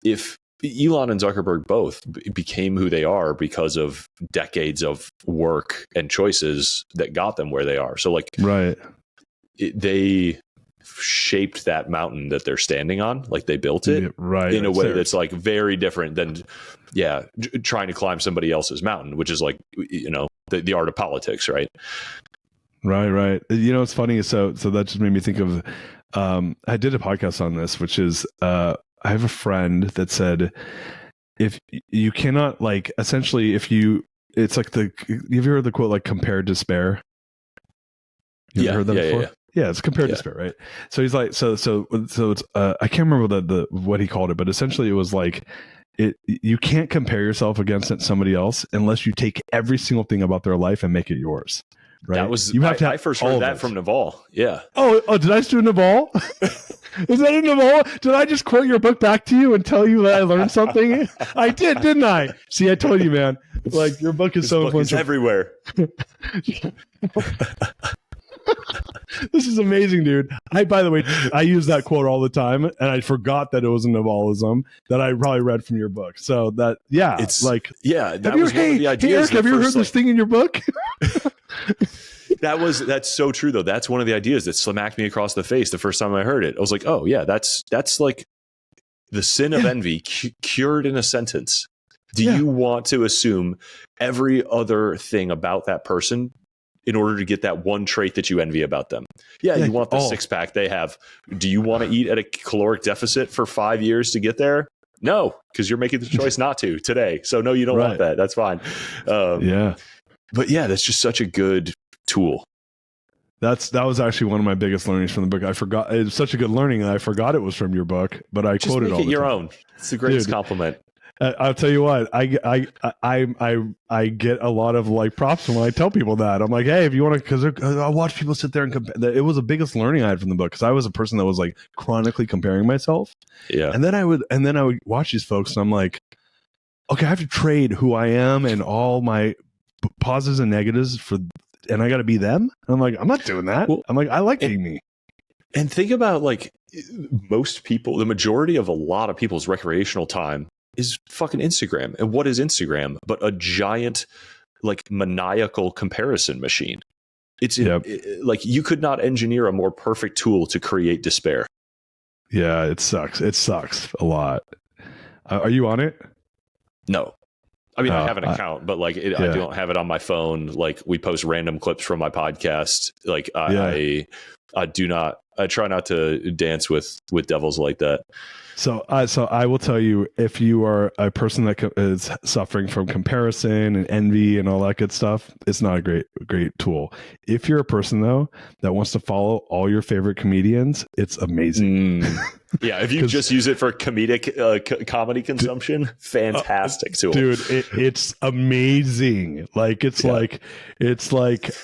if Elon and Zuckerberg both became who they are because of decades of work and choices that got them where they are. So like, right. They shaped that mountain that they're standing on. Like they built it right in a way that's like very different than, trying to climb somebody else's mountain, which is like, you know, the art of politics, right? Right. You know, it's funny. So that just made me think of, I did a podcast on this, which is, I have a friend that said, if you cannot like, essentially, it's like have you heard the quote, like compare despair? You ever heard that before? Yeah, it's compared despair, right? So he's like, so it's, I can't remember the what he called it, but essentially it was like, you can't compare yourself against somebody else unless you take every single thing about their life and make it yours. Right. That was, you have to I first heard that from Naval. Yeah. Oh, did I just do Naval? Is that in Naval? Did I just quote your book back to you and tell you that I learned something? I did, didn't I? See, I told you, man. Like your book is so influential. Everywhere. This is amazing, dude. By the way, I use that quote all the time, and I forgot that it was a Navalism that I probably read from your book. So that, it's like, that was one of the ideas. Hey, Eric, have you heard this thing in your book? That's so true though. That's one of the ideas that smacked me across the face the first time I heard it. I was like, oh yeah, that's like the sin of envy cured in a sentence. Do you want to assume every other thing about that person in order to get that one trait that you envy about them. Yeah, you want the six pack they have. Do you want to eat at a caloric deficit for 5 years to get there? No, because you're making the choice not to today. So no, you don't want that. That's fine. But yeah, that's just such a good tool. That was actually one of my biggest learnings from the book. I forgot it was such a good learning, and I forgot it was from your book. But I just quoted make all it the your time. own. It's the greatest compliment. I'll tell you what, I get a lot of like props when I tell people that. I'm like, hey, if you want to, because I watch people sit there and compare. It was the biggest learning I had from the book, because I was a person that was like chronically comparing myself. Yeah, and then I would watch these folks, and I'm like, okay, I have to trade who I am and all my positives and negatives and I got to be them. And I'm like, I'm not doing that. Well, I'm like, I like being me. And think about like most people, the majority of a lot of people's recreational time is fucking Instagram. And what is Instagram but a giant, like, maniacal comparison machine? It's like you could not engineer a more perfect tool to create despair. Yeah, it sucks. It sucks a lot. Are you on it? No. I mean, I have an account, but like I don't have it on my phone. Like, we post random clips from my podcast. Like I do not. I try not to dance with devils like that. So I will tell you, if you are a person that is suffering from comparison and envy and all that good stuff, it's not a great tool. If you're a person though that wants to follow all your favorite comedians, it's amazing. Yeah, if you just use it for comedic comedy consumption, fantastic tool, dude. It's amazing. Like it's like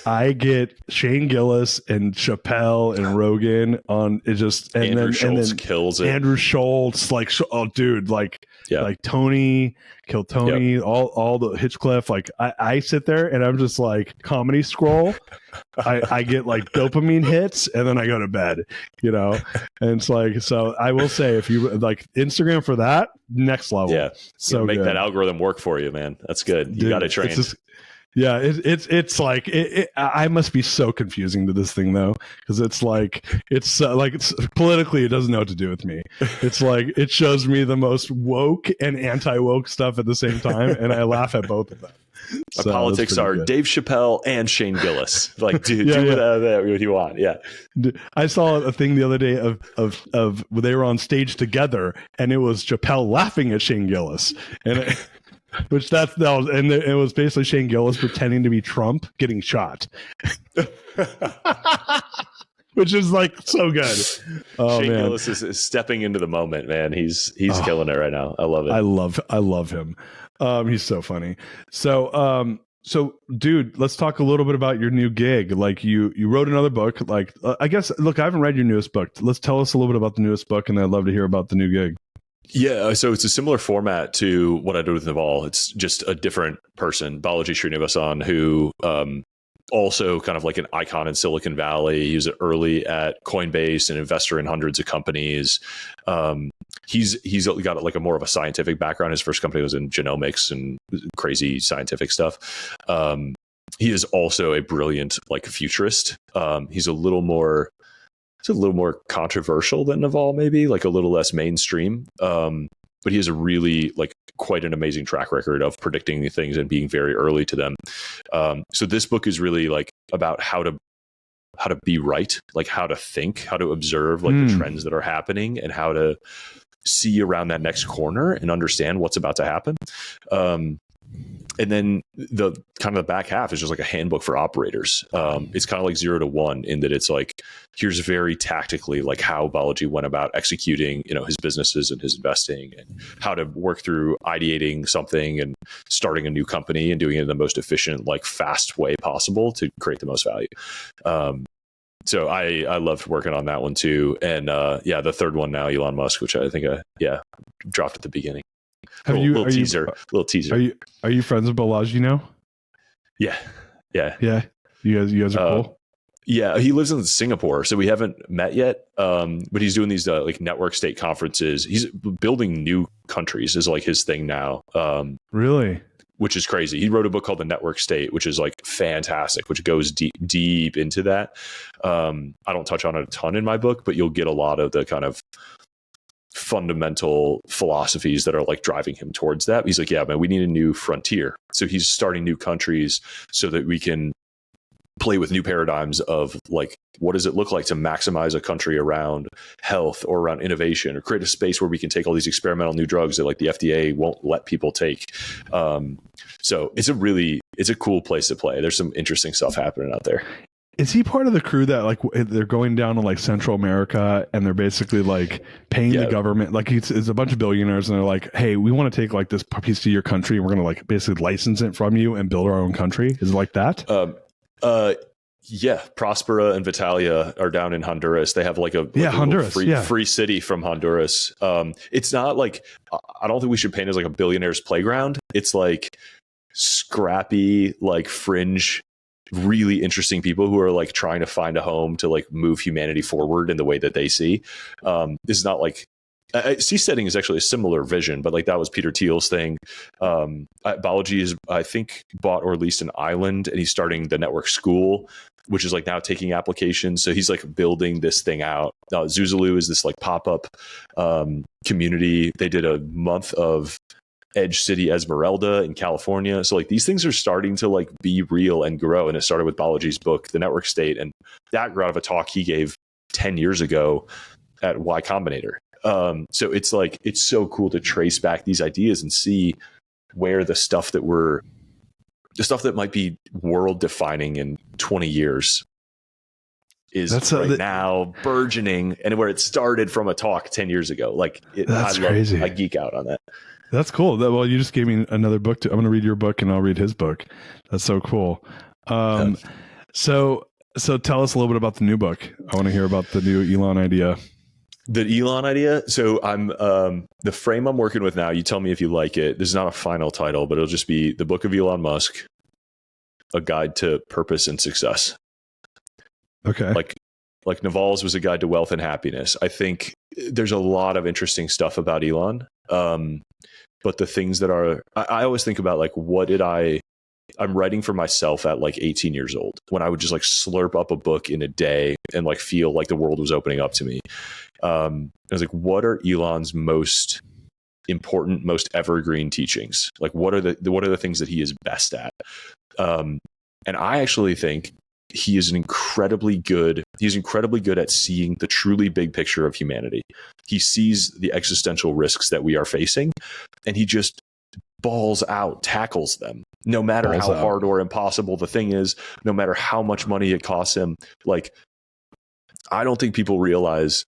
I get Shane Gillis and Chappelle and Rogan on it. Just and Andrew then Schultz kills it. Andrew Schultz, like dude, like Tony, Kill Tony, all the Hitchcliff. Like I sit there and I'm just like comedy scroll. I get like dopamine hits and then I go to bed, and it's like, so I will say, if you like Instagram for that, next level. So make that algorithm work for you, man. That's good. You got to train. It's like I must be so confusing to this thing though, because it's politically it doesn't know what to do with me. It's like it shows me the most woke and anti-woke stuff at the same time, and I laugh at both of them. Our politics are good. Dave Chappelle and Shane Gillis. Like, dude, what you want. Yeah. I saw a thing the other day of they were on stage together, and it was Chappelle laughing at Shane Gillis, and it was basically Shane Gillis pretending to be Trump getting shot. Which is like so good. Shane Gillis is stepping into the moment, man. He's killing it right now. I love it. I love him. He's so funny. So dude, let's talk a little bit about your new gig. Like you wrote another book. Like I guess, look, I haven't read your newest book. Let's tell us a little bit about the newest book, and I'd love to hear about the new gig. Yeah, so it's a similar format to what I did with Naval. It's just a different person, Balaji Srinivasan, who also kind of like an icon in Silicon Valley. He was early at Coinbase, an investor in hundreds of companies. He's got like a more of a scientific background. His first company was in genomics and crazy scientific stuff. He is also a brilliant like futurist. He's a little more controversial than Naval, maybe like a little less mainstream. But he has a really like quite an amazing track record of predicting things and being very early to them. So this book is really like about how to be right, like how to think, how to observe like the trends that are happening, and how to see around that next corner and understand what's about to happen. And then the kind of the back half is just like a handbook for operators. It's kind of like 0 to 1 in that it's like, here's very tactically like how Balaji went about executing, his businesses and his investing, and how to work through ideating something and starting a new company and doing it in the most efficient, like fast way possible to create the most value. So I loved working on that one too. And the third one now, Elon Musk, which I think dropped at the beginning. Little teaser. Are you friends with Balaji now? Yeah. You guys are cool. Yeah, he lives in Singapore, so we haven't met yet. But he's doing these like network state conferences. He's building new countries is like his thing now. Really? Which is crazy. He wrote a book called The Network State, which is like fantastic, which goes deep into that. I don't touch on it a ton in my book, but you'll get a lot of the kind of fundamental philosophies that are like driving him towards that. He's like, yeah, man, we need a new frontier. So he's starting new countries so that we can play with new paradigms of like, what does it look like to maximize a country around health or around innovation, or create a space where we can take all these experimental new drugs that like the FDA won't let people take. So it's a cool place to play. There's some interesting stuff happening out there. Is he part of the crew that like they're going down to like Central America and they're basically like paying the government? Like it's a bunch of billionaires and they're like, hey, we want to take like this piece of your country and we're going to like basically license it from you and build our own country. Is it like that? Yeah, Prospera and Vitalia are down in Honduras. They have like a Honduras, free city from Honduras. It's not like, I don't think we should paint it as like a billionaire's playground. It's like scrappy, like fringe, really interesting people who are like trying to find a home to like move humanity forward in the way that they see. This is not like, seasteading is actually a similar vision, but like that was Peter Thiel's thing. Balaji is, I think, bought or leased an island, and he's starting the network school, which is like now taking applications. So he's like building this thing out. Zuzulu is this like pop-up community. They did a month of Edge City Esmeralda in California. So like these things are starting to like be real and grow. And it started with Balaji's book, The Network State. And that grew out of a talk he gave 10 years ago at Y Combinator. So it's like, it's so cool to trace back these ideas and see where the stuff that might be world defining in 20 years is now burgeoning, and where it started from a talk 10 years ago. Like crazy. I geek out on that. That's cool. Well, you just gave me another book I'm going to read your book and I'll read his book. That's so cool. So tell us a little bit about the new book. I want to hear about the new Elon idea. The Elon idea. So I'm the frame I'm working with now. You tell me if you like it. This is not a final title, but it'll just be The Book of Elon Musk, A Guide to Purpose and Success. Okay. Like Naval's was a guide to wealth and happiness. I think there's a lot of interesting stuff about Elon. But the things that are, I always think about like, I'm writing for myself at like 18 years old, when I would just like slurp up a book in a day and like feel like the world was opening up to me. I was like, what are Elon's most important, most evergreen teachings? Like, what are the things that he is best at? And I actually think he's incredibly good at seeing the truly big picture of humanity. He sees the existential risks that we are facing, and he just balls out, tackles them, no matter how hard or impossible the thing is, no matter how much money it costs him. Like, I don't think people realize,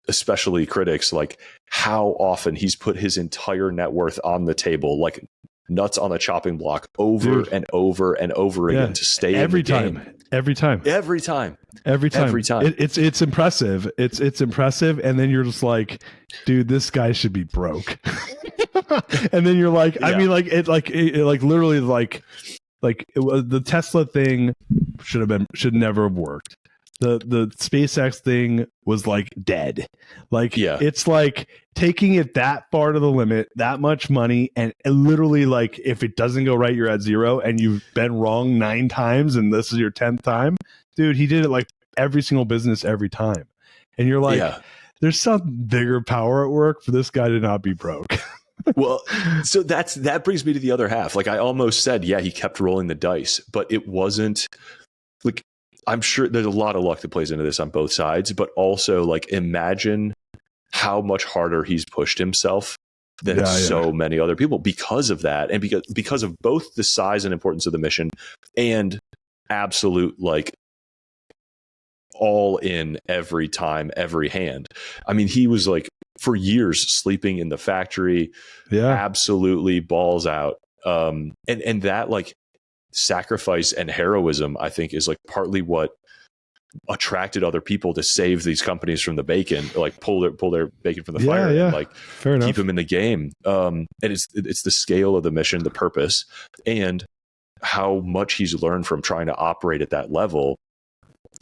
especially critics, like how often he's put his entire net worth on the table, like nuts on the chopping block, over and over and over again to stay every in the time. game. Every time. It's impressive. It's impressive. And then you're just like, dude, this guy should be broke. And then you're like, I mean, like literally like the Tesla thing should never have worked. The SpaceX thing was like dead. Like, it's like taking it that far to the limit, that much money, and literally like, if it doesn't go right, you're at zero, and you've been wrong 9 times and this is your 10th time. Dude, he did it like every single business every time. And you're like, there's some bigger power at work for this guy to not be broke. Well, so that brings me to the other half. Like, I almost said, he kept rolling the dice, but it wasn't like, I'm sure there's a lot of luck that plays into this on both sides, but also like, imagine how much harder he's pushed himself than so many other people because of that. And because of both the size and importance of the mission and absolute, like, all in every time, every hand. I mean, he was like for years sleeping in the factory, absolutely balls out. And that like sacrifice and heroism, I think, is like partly what attracted other people to save these companies from the bacon, like pull their bacon from the fire and like keep them in the game. And it's the scale of the mission, the purpose, and how much he's learned from trying to operate at that level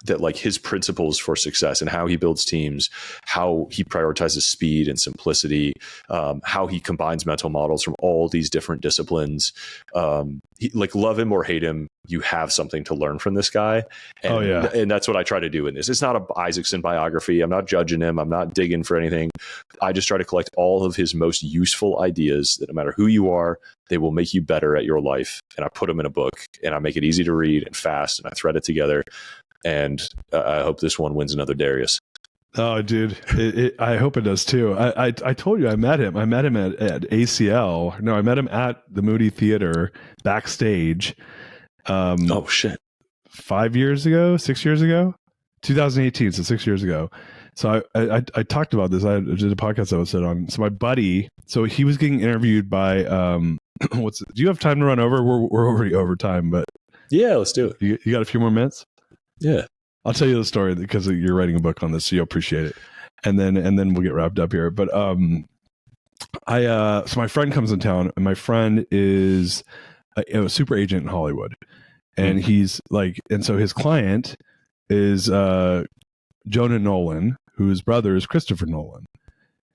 that like his principles for success and how he builds teams, how he prioritizes speed and simplicity, how he combines mental models from all these different disciplines. Like love him or hate him, you have something to learn from this guy. And, and that's what I try to do in this. It's not a Isaacson biography. I'm not judging him. I'm not digging for anything. I just try to collect all of his most useful ideas that no matter who you are, they will make you better at your life. And I put them in a book and I make it easy to read and fast and I thread it together. And I hope this one wins another Darius. Oh, dude, I hope it does too. I told you I met him. I met him at ACL. No, I met him at the Moody Theater backstage. Oh shit! 6 years ago, 2018. So 6 years ago. So I talked about this. I did a podcast episode on. So my buddy. So he was getting interviewed by. Do you have time to run over? We're already over time, but yeah, let's do it. You got a few more minutes? Yeah. I'll tell you the story because you're writing a book on this, so you'll appreciate it. And then we'll get wrapped up here. But so my friend comes in town, and my friend is a super agent in Hollywood. And he's like, and so his client is Jonah Nolan, whose brother is Christopher Nolan.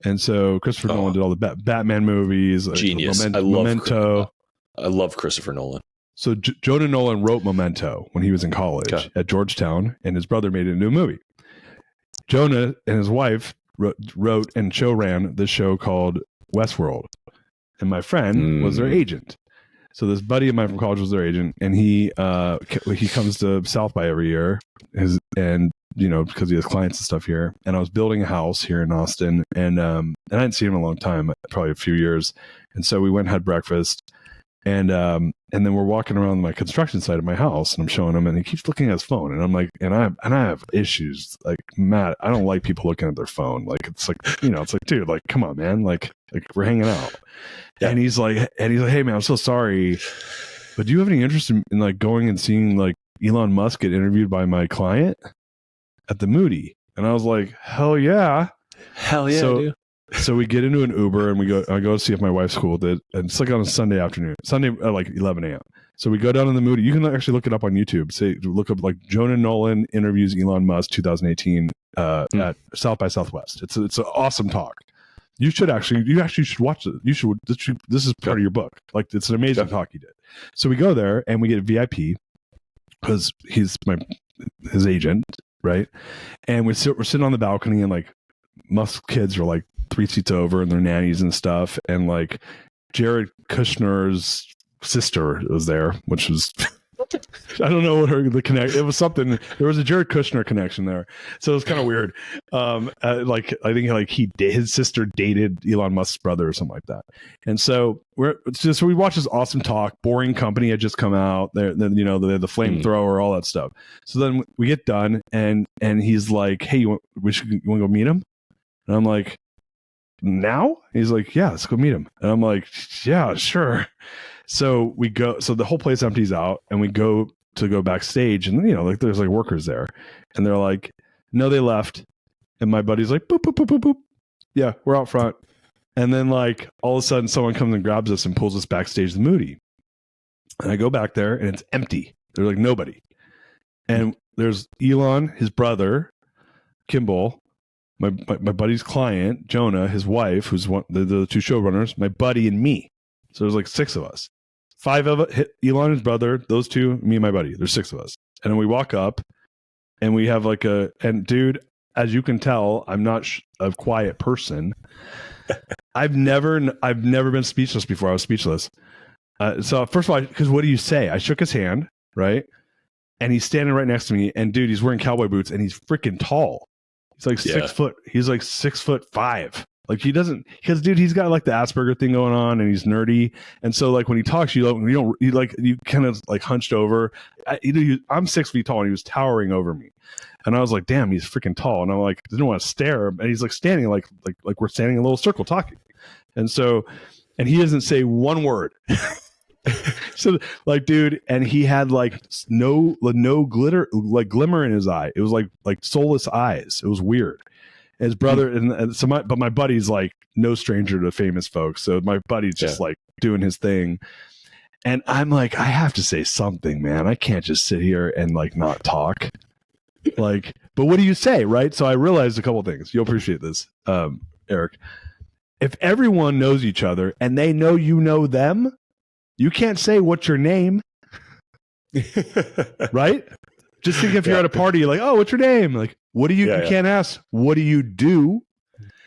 And so Christopher Nolan did all the Batman movies. Genius. Memento. I love Christopher Nolan. So Jonah Nolan wrote Memento when he was in college at Georgetown, and his brother made it into a movie. Jonah and his wife wrote and ran this show called Westworld, and my friend was their agent. So this buddy of mine from college was their agent, and he comes to South by every year, and because he has clients and stuff here. And I was building a house here in Austin, and I hadn't seen him in a long time, probably a few years, and so we went and had breakfast. And then we're walking around my construction site of my house, and I'm showing him, and he keeps looking at his phone, and I'm like, and I have issues, like, Matt, I don't like people looking at their phone, like it's like, it's like, dude, like, come on, man, like we're hanging out, and he's like, hey man, I'm so sorry, but do you have any interest in like going and seeing like Elon Musk get interviewed by my client at the Moody? And I was like, hell yeah, dude. So we get into an Uber and I go see if my wife's cool with it. And it's like on a Sunday afternoon, Sunday at like 11 a.m. So we go down in the Moody. You can actually look it up on YouTube. Look up like Jonah Nolan interviews Elon Musk 2018 at South by Southwest. It's an awesome talk. You should watch it. This is part of your book. Like, it's an amazing talk he did. So we go there and we get VIP because he's his agent, right? And we're sitting on the balcony, and like Musk kids are like 3 seats over, and their nannies and stuff, and like Jared Kushner's sister was there, which was I don't know what the connect. It was something. There was a Jared Kushner connection there, so it was kind of weird. Like I think like his sister dated Elon Musk's brother or something like that. And so we watched this awesome talk. Boring Company had just come out. Then the flamethrower, all that stuff. So then we get done, and he's like, "Hey, you want to go meet him?" And I'm like, now? He's like, yeah, let's go meet him. And I'm like, yeah, sure. So we go, so the whole place empties out, and we go backstage, and like there's like workers there, and they're like, no, they left. And my buddy's like, boop, boop, boop, boop, boop. Yeah, we're out front. And then like all of a sudden someone comes and grabs us and pulls us backstage to the Moody. And I go back there, and it's empty. There's like nobody. And there's Elon, his brother, Kimball, my buddy's client, Jonah, his wife, who's the two showrunners, my buddy, and me. So there's like 6 of us. 5 of it, Elon, his brother, those 2, me and my buddy. There's 6 of us. And then we walk up, and we have like and dude, as you can tell, I'm not a quiet person. I've never been speechless before. I was speechless. So first of all, because what do you say? I shook his hand, right? And he's standing right next to me, and dude, he's wearing cowboy boots, and he's freaking tall. He's like 6 foot. He's like 6'5". Like he doesn't, because dude, he's got like the Asperger thing going on, and he's nerdy. And so like when he talks, you kind of like hunched over. I'm 6 feet tall, and he was towering over me. And I was like, damn, he's freaking tall. And I'm like, didn't want to stare. And he's like standing like we're standing in a little circle talking. And so, and he doesn't say one word. So like, dude, and he had like no glitter, like glimmer in his eye. It was like soulless eyes. It was weird. His brother, and so but my buddy's like no stranger to famous folks. So my buddy's just like doing his thing. And I'm like, I have to say something, man. I can't just sit here and like not talk. Like, but what do you say, right? So I realized a couple things. You'll appreciate this, Eric. If everyone knows each other and they know you know them, you can't say what's your name, right? Just think if you're at a party, you're like, oh, what's your name? Like, what do you? You can't ask, what do you do?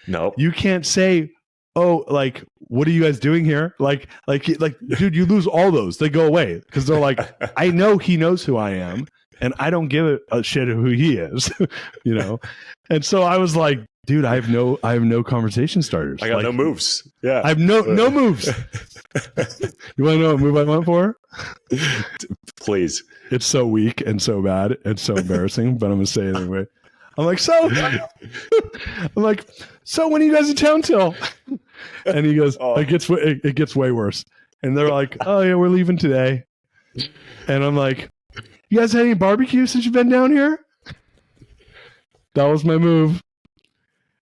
No, you can't say, oh, like, what are you guys doing here? Like, dude, you lose all those. They go away because they're like, I know he knows who I am, and I don't give a shit who he is, you know. And so I was like, dude, I have no conversation starters. I got like, no moves. Yeah, I have no moves. You want to know what move I went for? Please. It's so weak and so bad and so embarrassing, but I'm gonna say it anyway. I'm like, so when are you guys in town till? And he goes, it gets way worse. And they're like, oh yeah, we're leaving today. And I'm like, you guys had any barbecue since you've been down here? That was my move.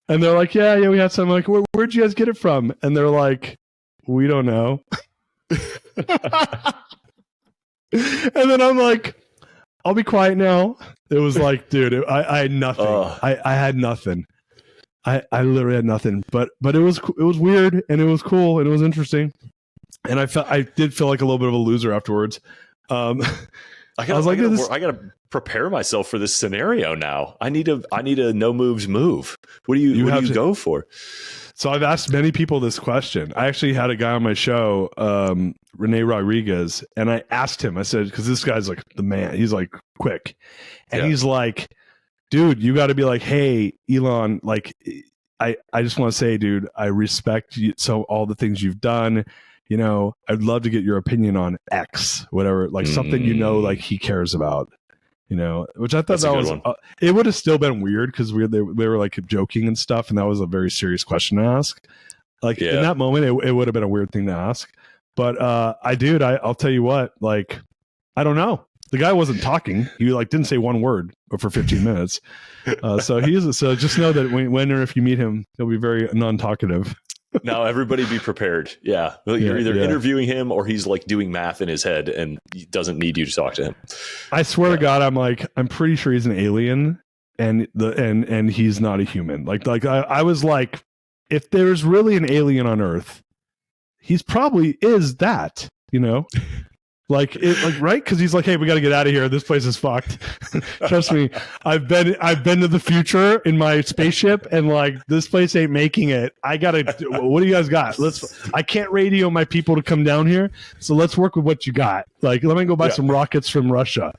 And they're like, yeah, we had some. I'm like, where'd you guys get it from? And they're like, we don't know. And then I'm like, I'll be quiet now. It was like, dude, I had nothing. I had nothing. I literally had nothing. But it was weird and it was cool and it was interesting. And I did feel like a little bit of a loser afterwards. I gotta prepare myself for this scenario now. I need a no moves move. What do you go for? So I've asked many people this question. I actually had a guy on my show, Rene Rodriguez, and I asked him, I said, because this guy's like the man, he's like quick. And he's like, dude, you got to be like, hey, Elon, like, I just want to say, dude, I respect you. So all the things you've done, you know, I'd love to get your opinion on X, whatever, like something, you know, like he cares about. You know, which I thought that was, it would have still been weird because they were like joking and stuff. And that was a very serious question to ask. Like in that moment, it would have been a weird thing to ask. But I'll tell you what, like, I don't know. The guy wasn't talking. He like didn't say one word for 15 minutes. So just know that when or if you meet him, he'll be very non-talkative. Now everybody be prepared. Yeah. You're either interviewing him or he's like doing math in his head and he doesn't need you to talk to him. I swear to God, I'm pretty sure he's an alien and he's not a human. Like I was like, if there's really an alien on Earth, he's probably is that, you know? Right? Because he's like, hey, we got to get out of here. This place is fucked. Trust me, I've been to the future in my spaceship, and like this place ain't making it. I gotta. What do you guys got? I can't radio my people to come down here, so let's work with what you got. Like, let me go buy some rockets from Russia.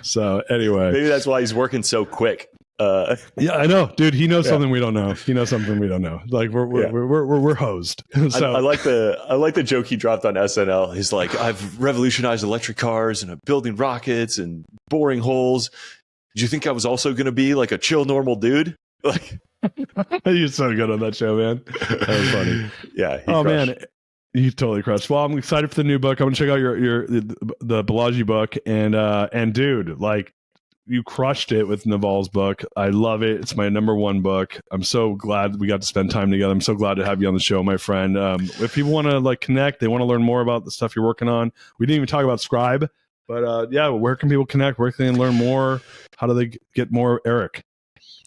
So anyway, maybe that's why he's working so quick. Yeah, I know, dude. He knows something we don't know. He knows something we don't know. Like we're hosed. So I like the joke he dropped on SNL. He's like, I've revolutionized electric cars and I'm building rockets and boring holes. Did you think I was also going to be like a chill, normal dude? Like, you're so good on that show, man. That was funny. Yeah. Man, you totally crushed. Well, I'm excited for the new book. I'm gonna check out the Balaji book and dude, like. You crushed it with Naval's book. I love it. It's my #1 book. I'm so glad we got to spend time together. I'm so glad to have you on the show, my friend. If people want to like connect, they want to learn more about the stuff you're working on. We didn't even talk about Scribe, but where can people connect? Where can they learn more? How do they get more Eric?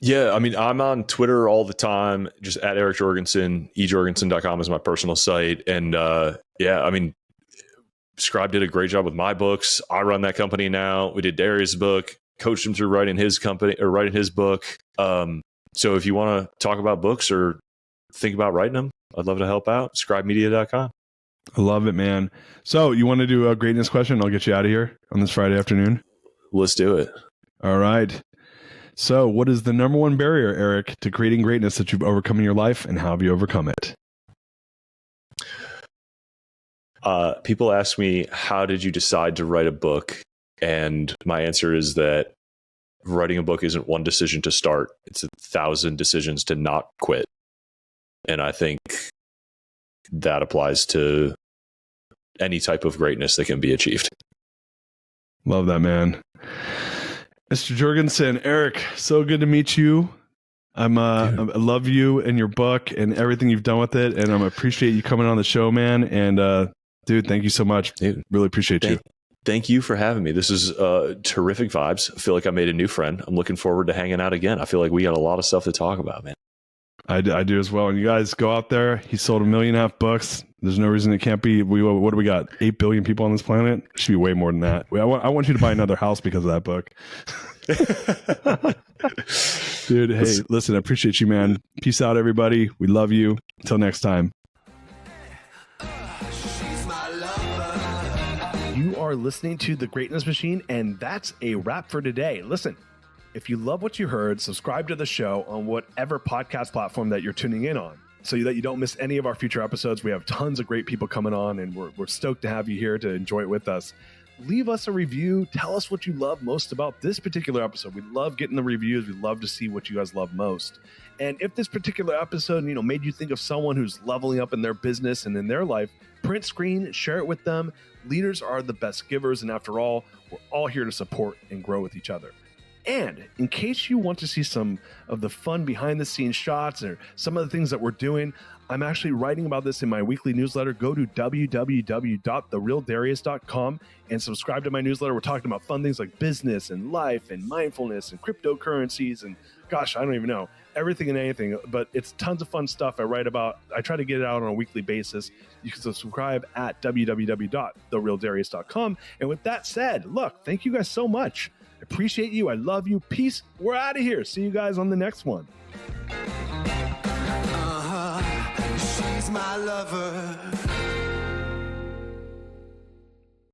Yeah, I mean, I'm on Twitter all the time, just at Eric Jorgenson. ejorgenson.com is my personal site. And I mean, Scribe did a great job with my books. I run that company now. We did Darius' book. Coached him through writing his book. So if you want to talk about books or think about writing them, I'd love to help out. Scribemedia.com. I love it, man. So you want to do a greatness question? I'll get you out of here on this Friday afternoon. Let's do it. All right. So what is the #1 barrier, Eric, to creating greatness that you've overcome in your life, and how have you overcome it? People ask me, how did you decide to write a book? And my answer is that writing a book isn't one decision to start. It's 1,000 decisions to not quit. And I think that applies to any type of greatness that can be achieved. Love that, man. Mr. Jorgenson, Eric, so good to meet you. I love you and your book and everything you've done with it. And I appreciate you coming on the show, man. And dude, thank you so much. Dude, really appreciate you. Thank you for having me. This is terrific vibes. I feel like I made a new friend. I'm looking forward to hanging out again. I feel like we got a lot of stuff to talk about, man. I do as well. And you guys go out there. He sold 1.5 million books. There's no reason it can't be. What do we got? 8 billion people on this planet? It should be way more than that. I want you to buy another house because of that book. Dude, hey, listen, I appreciate you, man. Peace out, everybody. We love you. Until next time. You are listening to The Greatness Machine, and that's a wrap for today. Listen, if you love what you heard, subscribe to the show on whatever podcast platform that you're tuning in on so that you don't miss any of our future episodes. We have tons of great people coming on, and we're stoked to have you here to enjoy it with us. Leave us a review. Tell us what you love most about this particular episode. We love getting the reviews. We love to see what you guys love most. And if this particular episode, made you think of someone who's leveling up in their business and in their life, print screen, share it with them. Leaders are the best givers. And after all, we're all here to support and grow with each other. And in case you want to see some of the fun behind the scenes shots or some of the things that we're doing, I'm actually writing about this in my weekly newsletter. Go to www.therealdarius.com and subscribe to my newsletter. We're talking about fun things like business and life and mindfulness and cryptocurrencies and gosh, I don't even know, everything and anything, but it's tons of fun stuff I write about. I try to get it out on a weekly basis. You can subscribe at www.therealdarius.com. And with that said, look, thank you guys so much. I appreciate you. I love you. Peace. We're out of here. See you guys on the next one. She's my lover.